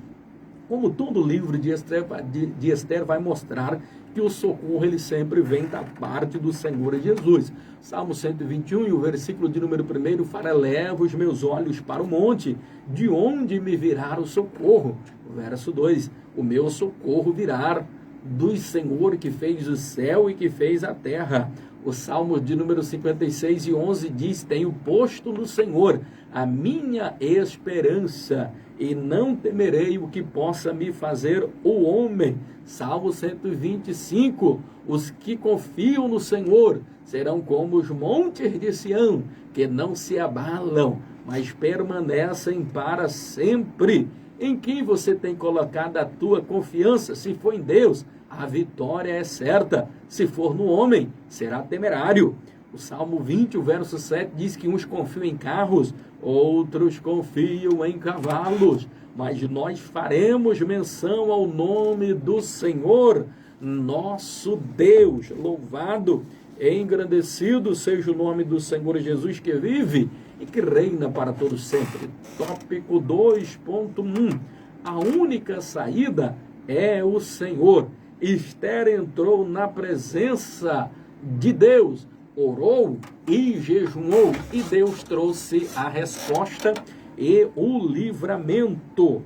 como todo o livro de Esther vai mostrar que o socorro ele sempre vem da parte do Senhor Jesus. Salmo 121 e o versículo de número 1 fala, eleva os meus olhos para o monte, de onde me virá o socorro? O verso 2, o meu socorro virá do Senhor que fez o céu e que fez a terra. O Salmo de número 56 e 11 diz, tenho posto no Senhor a minha esperança e não temerei o que possa me fazer o homem. Salmo 125, os que confiam no Senhor serão como os montes de Sião, que não se abalam, mas permanecem para sempre. Em quem você tem colocado a tua confiança? Se for em Deus, a vitória é certa. Se for no homem, será temerário. O Salmo 20, o verso 7, diz que uns confiam em carros, outros confiam em cavalos. Mas nós faremos menção ao nome do Senhor, nosso Deus. Louvado e engrandecido seja o nome do Senhor Jesus que vive e que reina para todos sempre. Tópico 2.1. A única saída é o Senhor. Esther entrou na presença de Deus, orou e jejuou, e Deus trouxe a resposta e o livramento.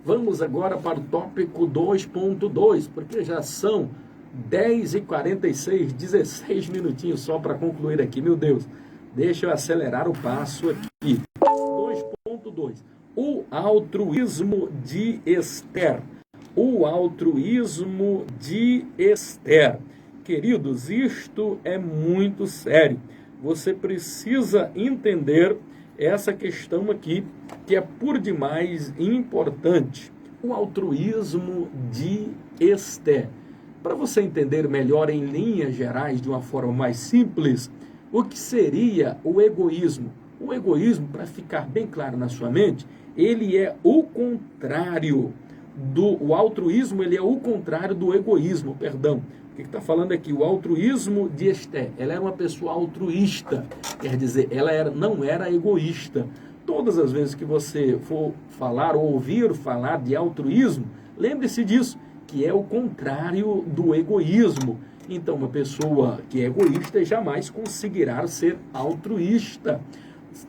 Vamos agora para o tópico 2.2, porque já são 10h46, 16 minutinhos só para concluir aqui, meu Deus. Deixa eu acelerar o passo aqui. 2.2. O altruísmo de Esther. O altruísmo de Esther. Queridos, isto é muito sério. Você precisa entender essa questão aqui, que é por demais importante. O altruísmo de Esther. Para você entender melhor em linhas gerais, de uma forma mais simples, o que seria o egoísmo? O egoísmo, para ficar bem claro na sua mente, ele é o contrário o altruísmo, ele é o contrário do egoísmo, perdão. O que está falando aqui? O altruísmo de Esther. Ela era uma pessoa altruísta, quer dizer, ela não era egoísta. todas as vezes que você for falar ou ouvir falar de altruísmo, lembre-se disso, que é o contrário do egoísmo. Então, uma pessoa que é egoísta jamais conseguirá ser altruísta.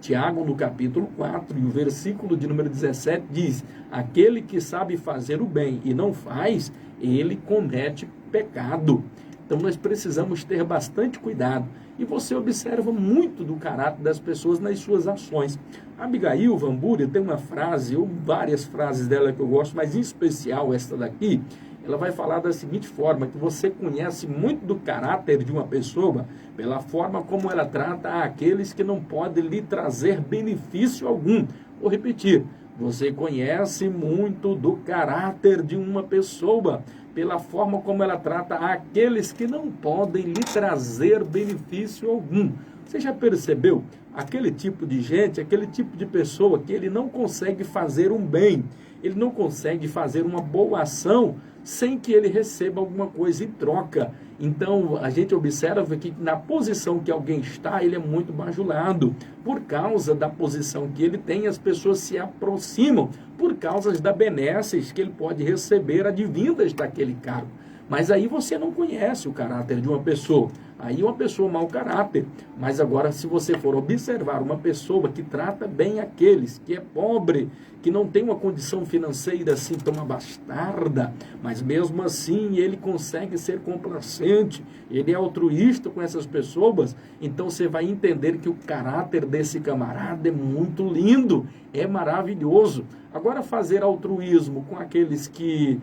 Tiago, no capítulo 4, e o versículo de número 17, diz: aquele que sabe fazer o bem e não faz, ele comete pecado. Então, nós precisamos ter bastante cuidado. E você observa muito do caráter das pessoas nas suas ações. Abigail Van Buren tem uma frase, ou várias frases dela que eu gosto, mas em especial esta daqui. Ela vai falar da seguinte forma, que você conhece muito do caráter de uma pessoa pela forma como ela trata aqueles que não podem lhe trazer benefício algum. Vou repetir, você conhece muito do caráter de uma pessoa pela forma como ela trata aqueles que não podem lhe trazer benefício algum. Você já percebeu? Aquele tipo de gente, aquele tipo de pessoa que ele não consegue fazer um bem, ele não consegue fazer uma boa ação sem que ele receba alguma coisa em troca. Então, a gente observa que na posição que alguém está, ele é muito bajulado. Por causa da posição que ele tem, as pessoas se aproximam por causa das benesses que ele pode receber advindas daquele cargo. Mas aí você não conhece o caráter de uma pessoa. Aí uma pessoa mau caráter. Mas agora, se você for observar uma pessoa que trata bem aqueles, que é pobre, que não tem uma condição financeira assim tão abastarda, mas mesmo assim ele consegue ser complacente, ele é altruísta com essas pessoas, então você vai entender que o caráter desse camarada é muito lindo, é maravilhoso. Agora, fazer altruísmo com aqueles que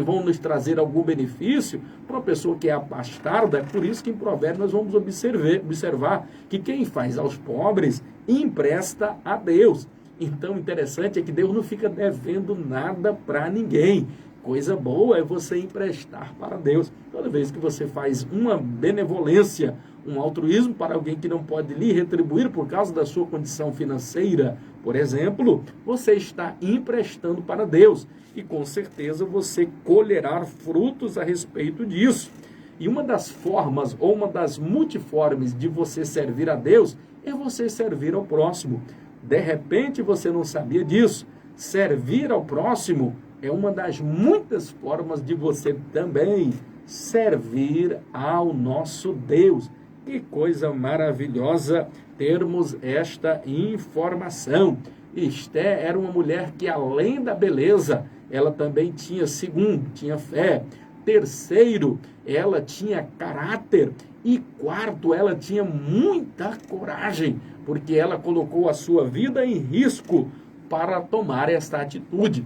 vão nos trazer algum benefício, para uma pessoa que é abastarda, é por isso que em Provérbios nós vamos observar que quem faz aos pobres empresta a Deus. Então, interessante é que Deus não fica devendo nada para ninguém. Coisa boa é você emprestar para Deus. Toda vez que você faz uma benevolência, um altruísmo para alguém que não pode lhe retribuir por causa da sua condição financeira, por exemplo, você está emprestando para Deus. E com certeza você colherá frutos a respeito disso. E uma das formas, ou uma das multiformes de você servir a Deus, é você servir ao próximo. De repente você não sabia disso. Servir ao próximo é uma das muitas formas de você também servir ao nosso Deus. Que coisa maravilhosa termos esta informação. Esté era uma mulher que, além da beleza, ela também tinha, segundo, tinha fé. Terceiro, ela tinha caráter. E quarto, ela tinha muita coragem, porque ela colocou a sua vida em risco para tomar esta atitude.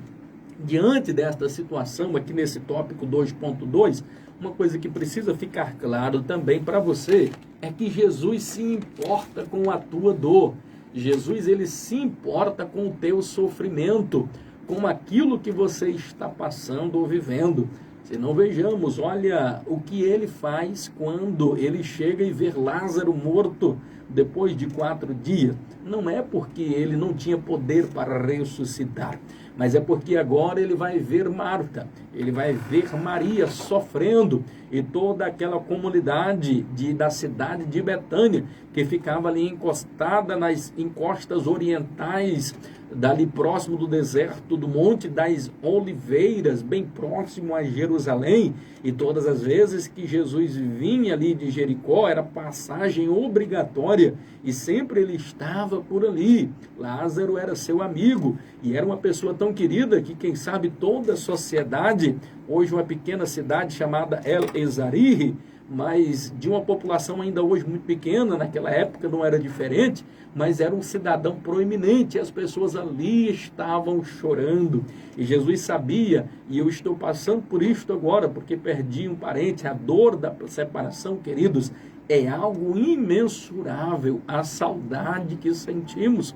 Diante desta situação, aqui nesse tópico 2.2, uma coisa que precisa ficar claro também para você é que Jesus se importa com a tua dor. Jesus, ele se importa com o teu sofrimento, com aquilo que você está passando ou vivendo. Se não vejamos, olha o que ele faz quando ele chega e vê Lázaro morto depois de 4 dias. Não é porque ele não tinha poder para ressuscitar, mas é porque agora ele vai ver Marta, ele vai ver Maria sofrendo e toda aquela comunidade da cidade de Betânia, que ficava ali encostada nas encostas orientais, dali próximo do deserto do Monte das Oliveiras, bem próximo a Jerusalém. E todas as vezes que Jesus vinha ali de Jericó, era passagem obrigatória, e sempre ele estava por ali. Lázaro era seu amigo, e era uma pessoa tão querida que, quem sabe, toda a sociedade, hoje uma pequena cidade chamada El Ezarih, mas de uma população ainda hoje muito pequena, naquela época não era diferente, mas era um cidadão proeminente, e as pessoas ali estavam chorando. E Jesus sabia, e eu estou passando por isto agora, porque perdi um parente. A dor da separação, queridos, é algo imensurável, a saudade que sentimos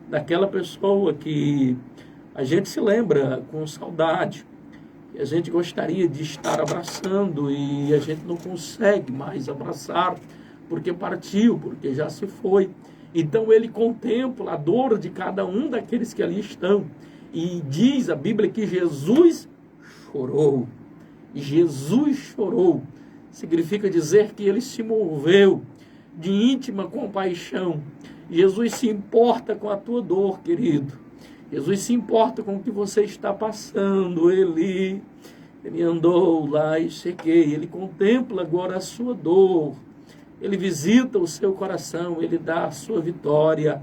daquela pessoa que a gente se lembra com saudade, a gente gostaria de estar abraçando e a gente não consegue mais abraçar, porque partiu, porque já se foi. Então ele contempla a dor de cada um daqueles que ali estão. E diz a Bíblia que Jesus chorou. E Jesus chorou. Significa dizer que ele se moveu de íntima compaixão. Jesus se importa com a tua dor, querido. Jesus se importa com o que você está passando. Ele andou lá e cheguei. Ele contempla agora a sua dor. Ele visita o seu coração. Ele dá a sua vitória.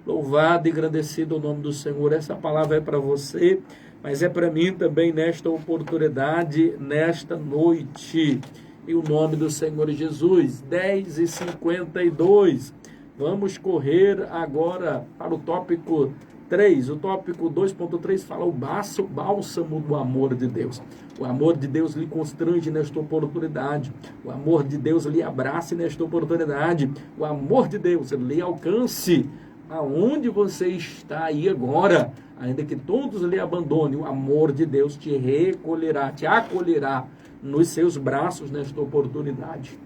Louvado e agradecido o nome do Senhor. Essa palavra é para você, mas é para mim também nesta oportunidade, nesta noite. E o nome do Senhor Jesus. 10h52. Vamos correr agora para o tópico 3. O tópico 2.3 fala o bálsamo do amor de Deus. O amor de Deus lhe constrange nesta oportunidade. O amor de Deus lhe abrace nesta oportunidade. O amor de Deus lhe alcance aonde você está aí agora. Ainda que todos lhe abandonem, o amor de Deus te recolherá, te acolherá nos seus braços nesta oportunidade.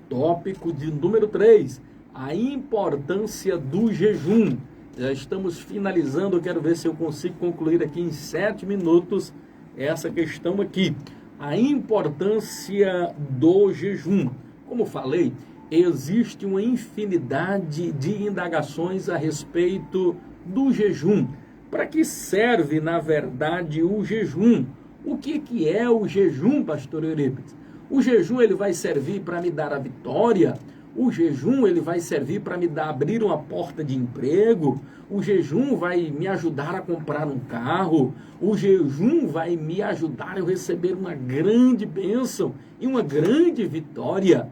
Tópico de número 3, a importância do jejum. Já estamos finalizando, eu quero ver se eu consigo concluir aqui em 7 minutos essa questão aqui. A importância do jejum. Como falei, existe uma infinidade de indagações a respeito do jejum. Para que serve, na verdade, o jejum? O que é o jejum, pastor Eurípides? O jejum ele vai servir para me dar a vitória? O jejum ele vai servir para me abrir uma porta de emprego? O jejum vai me ajudar a comprar um carro? O jejum vai me ajudar a receber uma grande bênção e uma grande vitória?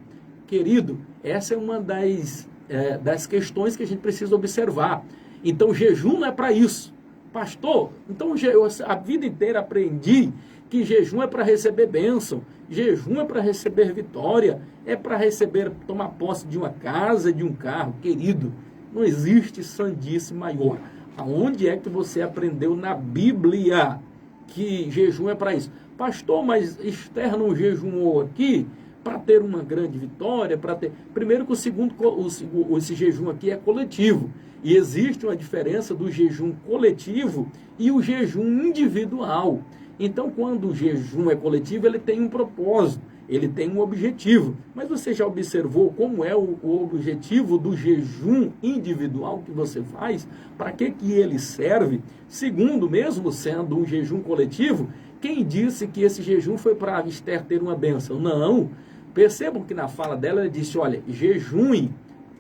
Querido, essa é uma das questões que a gente precisa observar. Então, jejum não é para isso. Pastor, então eu a vida inteira aprendi que jejum é para receber bênção, jejum é para receber vitória, é para tomar posse de uma casa, de um carro. Querido, não existe sandice maior. Aonde é que você aprendeu na Bíblia que jejum é para isso? Pastor, mas Esther não jejuou aqui para ter uma grande vitória, para ter... Primeiro que esse jejum aqui é coletivo. E existe uma diferença do jejum coletivo e o jejum individual. Então, quando o jejum é coletivo, ele tem um propósito, ele tem um objetivo. Mas você já observou como é o objetivo do jejum individual que você faz? Para que ele serve? Segundo, mesmo sendo um jejum coletivo, quem disse que esse jejum foi para Esther ter uma bênção? Não. Percebam que na fala dela, ela disse, olha, jejuem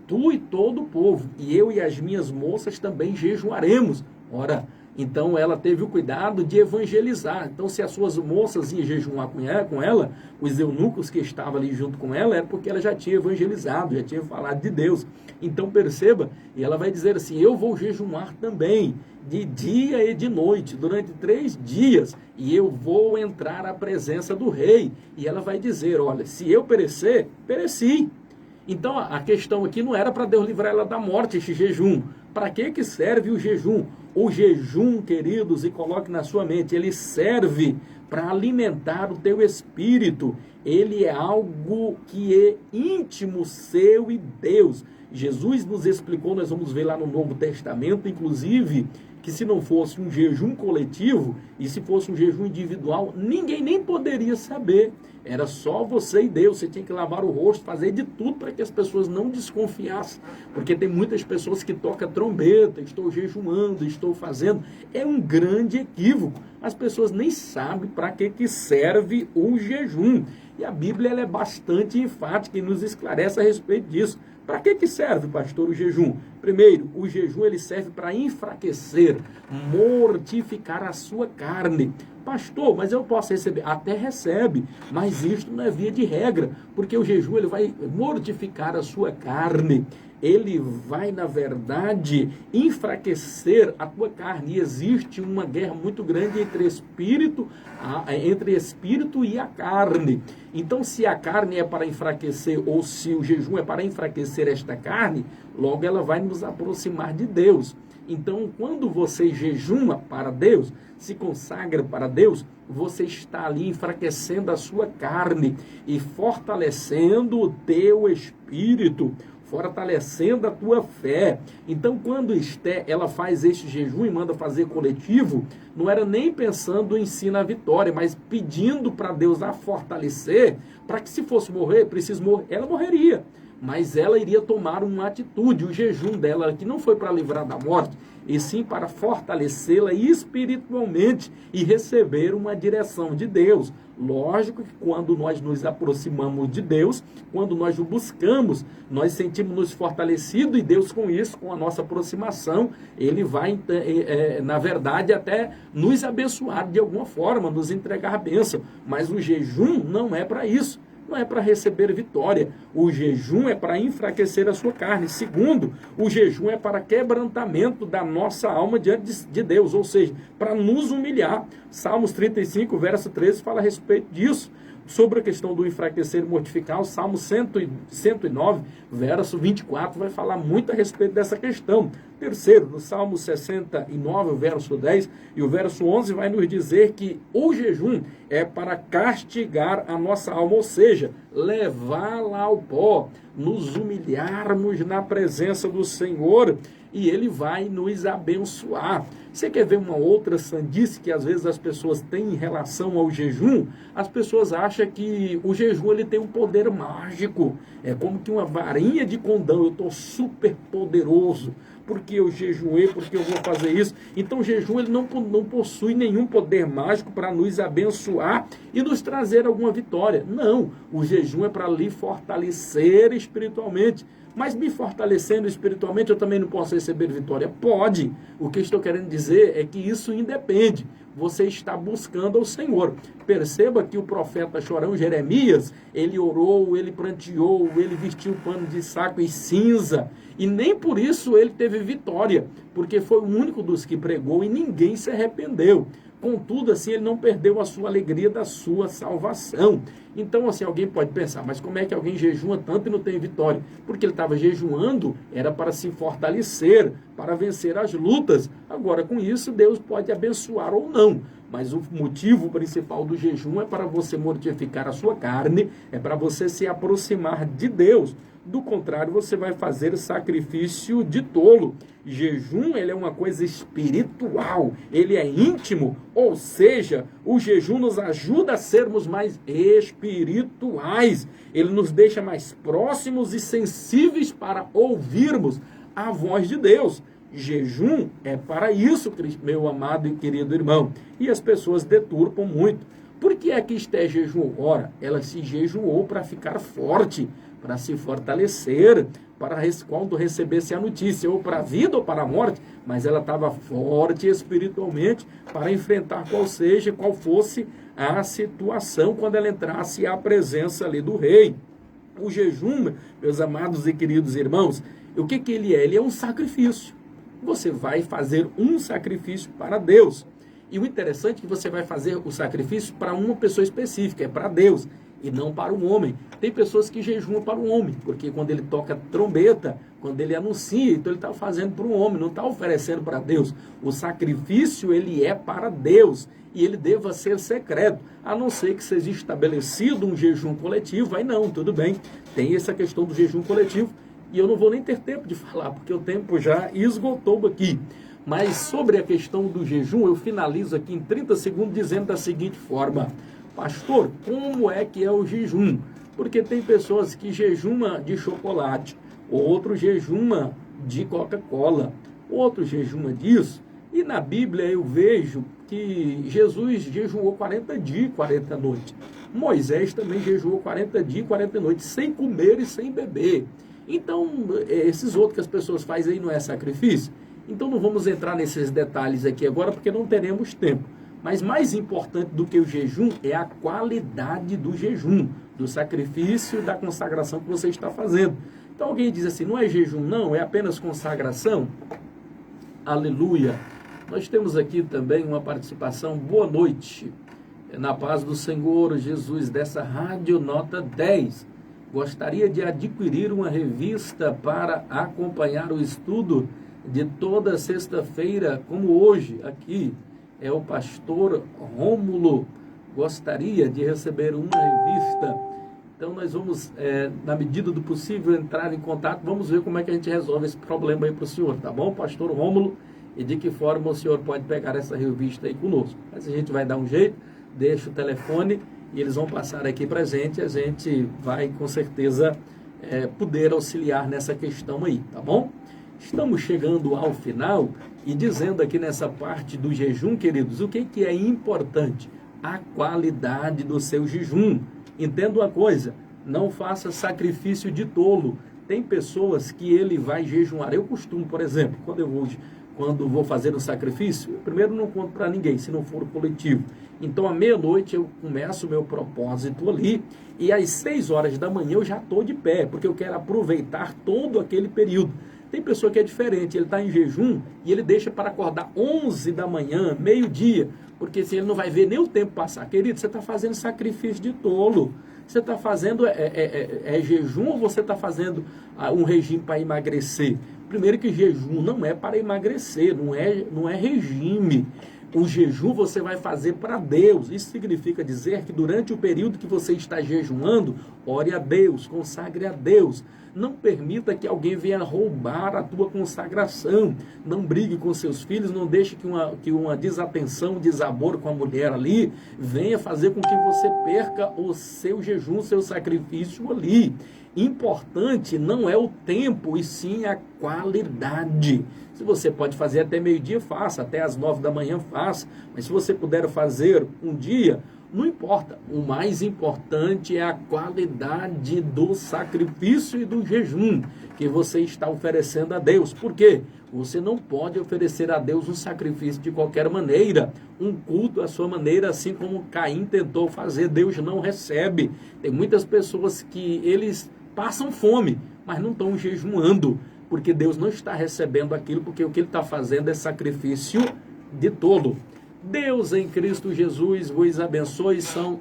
tu e todo o povo, e eu e as minhas moças também jejuaremos. Ora, então ela teve o cuidado de evangelizar. Então, se as suas moças iam jejuar com ela, os eunucos que estavam ali junto com ela, era porque ela já tinha evangelizado, já tinha falado de Deus. Então, perceba, e ela vai dizer assim, eu vou jejuar também, de dia e de noite, durante 3 dias, e eu vou entrar à presença do rei. E ela vai dizer, olha, se eu perecer, pereci. Então, a questão aqui não era para Deus livrar ela da morte, esse jejum. Para que serve o jejum? O jejum, queridos, e coloque na sua mente, ele serve para alimentar o teu espírito. Ele é algo que é íntimo seu e Deus. Jesus nos explicou, nós vamos ver lá no Novo Testamento, inclusive, que se não fosse um jejum coletivo e se fosse um jejum individual, ninguém nem poderia saber. Era só você e Deus, você tinha que lavar o rosto, fazer de tudo para que as pessoas não desconfiassem. Porque tem muitas pessoas que tocam trombeta, estou jejuando, estou fazendo. É um grande equívoco. As pessoas nem sabem para que serve o jejum. E a Bíblia ela é bastante enfática e nos esclarece a respeito disso. Para que serve, pastor, o jejum? Primeiro, o jejum ele serve para enfraquecer, mortificar a sua carne. Pastor, mas eu posso receber? Até recebe, mas isto não é via de regra, porque o jejum ele vai mortificar a sua carne. Ele vai, na verdade, enfraquecer a tua carne. E existe uma guerra muito grande entre espírito e a carne. Então, se a carne é para enfraquecer, ou se o jejum é para enfraquecer esta carne, logo ela vai nos aproximar de Deus. Então, quando você jejuma para Deus, se consagra para Deus, você está ali enfraquecendo a sua carne e fortalecendo o teu espírito, fortalecendo a tua fé. Então, quando Esther, ela faz este jejum e manda fazer coletivo, não era nem pensando em si na vitória, mas pedindo para Deus a fortalecer, para que se fosse morrer, ela morreria. mas ela iria tomar uma atitude. O jejum dela aqui não foi para livrar da morte, e sim para fortalecê-la espiritualmente e receber uma direção de Deus. Lógico que quando nós nos aproximamos de Deus, quando nós o buscamos, nós sentimos-nos fortalecidos, e Deus com isso, com a nossa aproximação, Ele vai, na verdade, até nos abençoar de alguma forma, nos entregar a bênção. Mas o jejum não é para isso. Não é para receber vitória. O jejum é para enfraquecer a sua carne. Segundo, o jejum é para quebrantamento da nossa alma diante de Deus, ou seja, para nos humilhar. Salmos 35, verso 13, fala a respeito disso. Sobre a questão do enfraquecer e mortificar, o Salmo 109, verso 24, vai falar muito a respeito dessa questão. Terceiro, no Salmo 69, o verso 10 e o verso 11, vai nos dizer que o jejum é para castigar a nossa alma, ou seja, levá-la ao pó, nos humilharmos na presença do Senhor, e Ele vai nos abençoar. Você quer ver uma outra sandice que às vezes as pessoas têm em relação ao jejum? As pessoas acham que o jejum ele tem um poder mágico. É como que uma varinha de condão. Eu estou super poderoso porque eu jejuei, porque eu vou fazer isso. Então o jejum ele não possui nenhum poder mágico para nos abençoar e nos trazer alguma vitória. Não, o jejum é para lhe fortalecer espiritualmente. Mas me fortalecendo espiritualmente, eu também não posso receber vitória? Pode. O que eu estou querendo dizer é que isso independe. Você está buscando ao Senhor. Perceba que o profeta chorão Jeremias, ele orou, ele pranteou, ele vestiu pano de saco e cinza. E nem por isso ele teve vitória, porque foi o único dos que pregou e ninguém se arrependeu. Contudo, assim, ele não perdeu a sua alegria da sua salvação. Então, assim, alguém pode pensar, mas como é que alguém jejua tanto e não tem vitória? Porque ele estava jejuando, era para se fortalecer, para vencer as lutas. Agora, com isso, Deus pode abençoar ou não. Mas o motivo principal do jejum é para você mortificar a sua carne, é para você se aproximar de Deus. Do contrário, você vai fazer sacrifício de tolo. Jejum, ele é uma coisa espiritual, ele é íntimo, ou seja, o jejum nos ajuda a sermos mais espirituais. Ele nos deixa mais próximos e sensíveis para ouvirmos a voz de Deus. Jejum é para isso, meu amado e querido irmão. E as pessoas deturpam muito. Por que é que Esté jejuou? Ora, ela se jejuou para ficar forte, para se fortalecer, para quando recebesse a notícia, ou para a vida ou para a morte, mas ela estava forte espiritualmente para enfrentar qual fosse a situação quando ela entrasse à presença ali do rei. O jejum, meus amados e queridos irmãos, o que ele é? Ele é um sacrifício. Você vai fazer um sacrifício para Deus. E o interessante é que você vai fazer o sacrifício para uma pessoa específica, é para Deus, e não para um homem. Tem pessoas que jejuam para o homem, porque quando ele toca trombeta, quando ele anuncia, então ele está fazendo para um homem, não está oferecendo para Deus. O sacrifício, ele é para Deus, e ele deva ser secreto, a não ser que seja estabelecido um jejum coletivo. Aí não, tudo bem, tem essa questão do jejum coletivo, e eu não vou nem ter tempo de falar, porque o tempo já esgotou aqui. Mas sobre a questão do jejum, eu finalizo aqui em 30 segundos dizendo da seguinte forma: pastor, como é que é o jejum? Porque tem pessoas que jejumam de chocolate, outro jejuma de Coca-Cola, outro jejuma disso. E na Bíblia eu vejo que Jesus jejuou 40 dias e 40 noites. Moisés também jejuou 40 dias e 40 noites, sem comer e sem beber. Então, esses outros que as pessoas fazem aí não é sacrifício? Então não vamos entrar nesses detalhes aqui agora, porque não teremos tempo. Mas mais importante do que o jejum é a qualidade do jejum, do sacrifício, da consagração que você está fazendo. Então alguém diz assim, não é jejum não, é apenas consagração? Aleluia! Nós temos aqui também uma participação, boa noite, na paz do Senhor Jesus, dessa Rádio Nota 10. Gostaria de adquirir uma revista para acompanhar o estudo de toda sexta-feira, como hoje, aqui. É o pastor Rômulo, gostaria de receber uma revista. Então nós vamos, na medida do possível, entrar em contato, vamos ver como é que a gente resolve esse problema aí para o senhor, tá bom, pastor Rômulo? E de que forma o senhor pode pegar essa revista aí conosco. Mas a gente vai dar um jeito, deixa o telefone e eles vão passar aqui para a gente vai com certeza poder auxiliar nessa questão aí, tá bom? Estamos chegando ao final e dizendo aqui nessa parte do jejum, queridos, o que é importante? A qualidade do seu jejum. Entenda uma coisa, não faça sacrifício de tolo. Tem pessoas que ele vai jejuar. Eu costumo, por exemplo, quando vou fazer um sacrifício, eu primeiro não conto para ninguém, se não for coletivo. Então, à meia-noite, eu começo o meu propósito ali, e às 6 horas da manhã eu já estou de pé, porque eu quero aproveitar todo aquele período. Tem pessoa que é diferente, ele está em jejum e ele deixa para acordar 11 da manhã, meio-dia, porque se ele não vai ver nem o tempo passar. Querido, você está fazendo sacrifício de tolo. Você está fazendo jejum ou você está fazendo um regime para emagrecer? Primeiro que jejum não é para emagrecer, não é regime. O jejum você vai fazer para Deus. Isso significa dizer que durante o período que você está jejuando, ore a Deus, consagre a Deus. Não permita que alguém venha roubar a tua consagração. Não brigue com seus filhos, não deixe que uma desatenção, desaboro com a mulher ali, venha fazer com que você perca o seu jejum, o seu sacrifício ali. Importante não é o tempo, e sim a qualidade. Se você pode fazer até meio-dia, faça, até às 9 da manhã, faça. Mas se você puder fazer um dia, não importa. O mais importante é a qualidade do sacrifício e do jejum que você está oferecendo a Deus. Por quê? Você não pode oferecer a Deus um sacrifício de qualquer maneira, um culto à sua maneira, assim como Caim tentou fazer. Deus não recebe. Tem muitas pessoas que eles passam fome, mas não estão jejuando, porque Deus não está recebendo aquilo, porque o que ele está fazendo é sacrifício de tolo. Deus em Cristo Jesus vos abençoe. São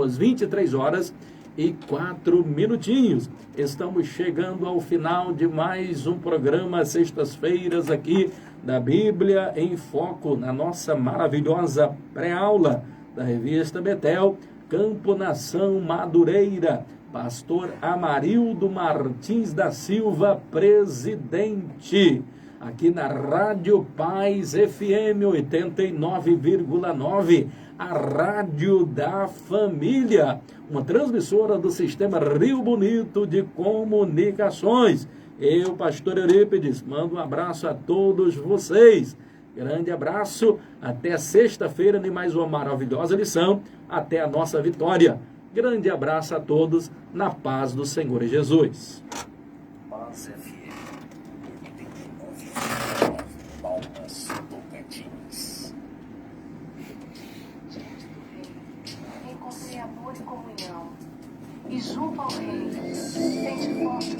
23 horas e 4 minutinhos. Estamos chegando ao final de mais um programa, sextas-feiras aqui da Bíblia em Foco, na nossa maravilhosa pré-aula da revista Betel, Campo Nação Madureira. Pastor Amarildo Martins da Silva, presidente, aqui na Rádio Paz FM 89,9, a Rádio da Família, uma transmissora do Sistema Rio Bonito de Comunicações. Eu, pastor Eurípides, mando um abraço a todos vocês. Grande abraço, até sexta-feira em mais uma maravilhosa lição, até a nossa vitória. Grande abraço a todos, na paz do Senhor Jesus. Paz FM, Palmas Tocantins. Diante do Rei, encontrei amor e comunhão, e junto ao Rei, sente forte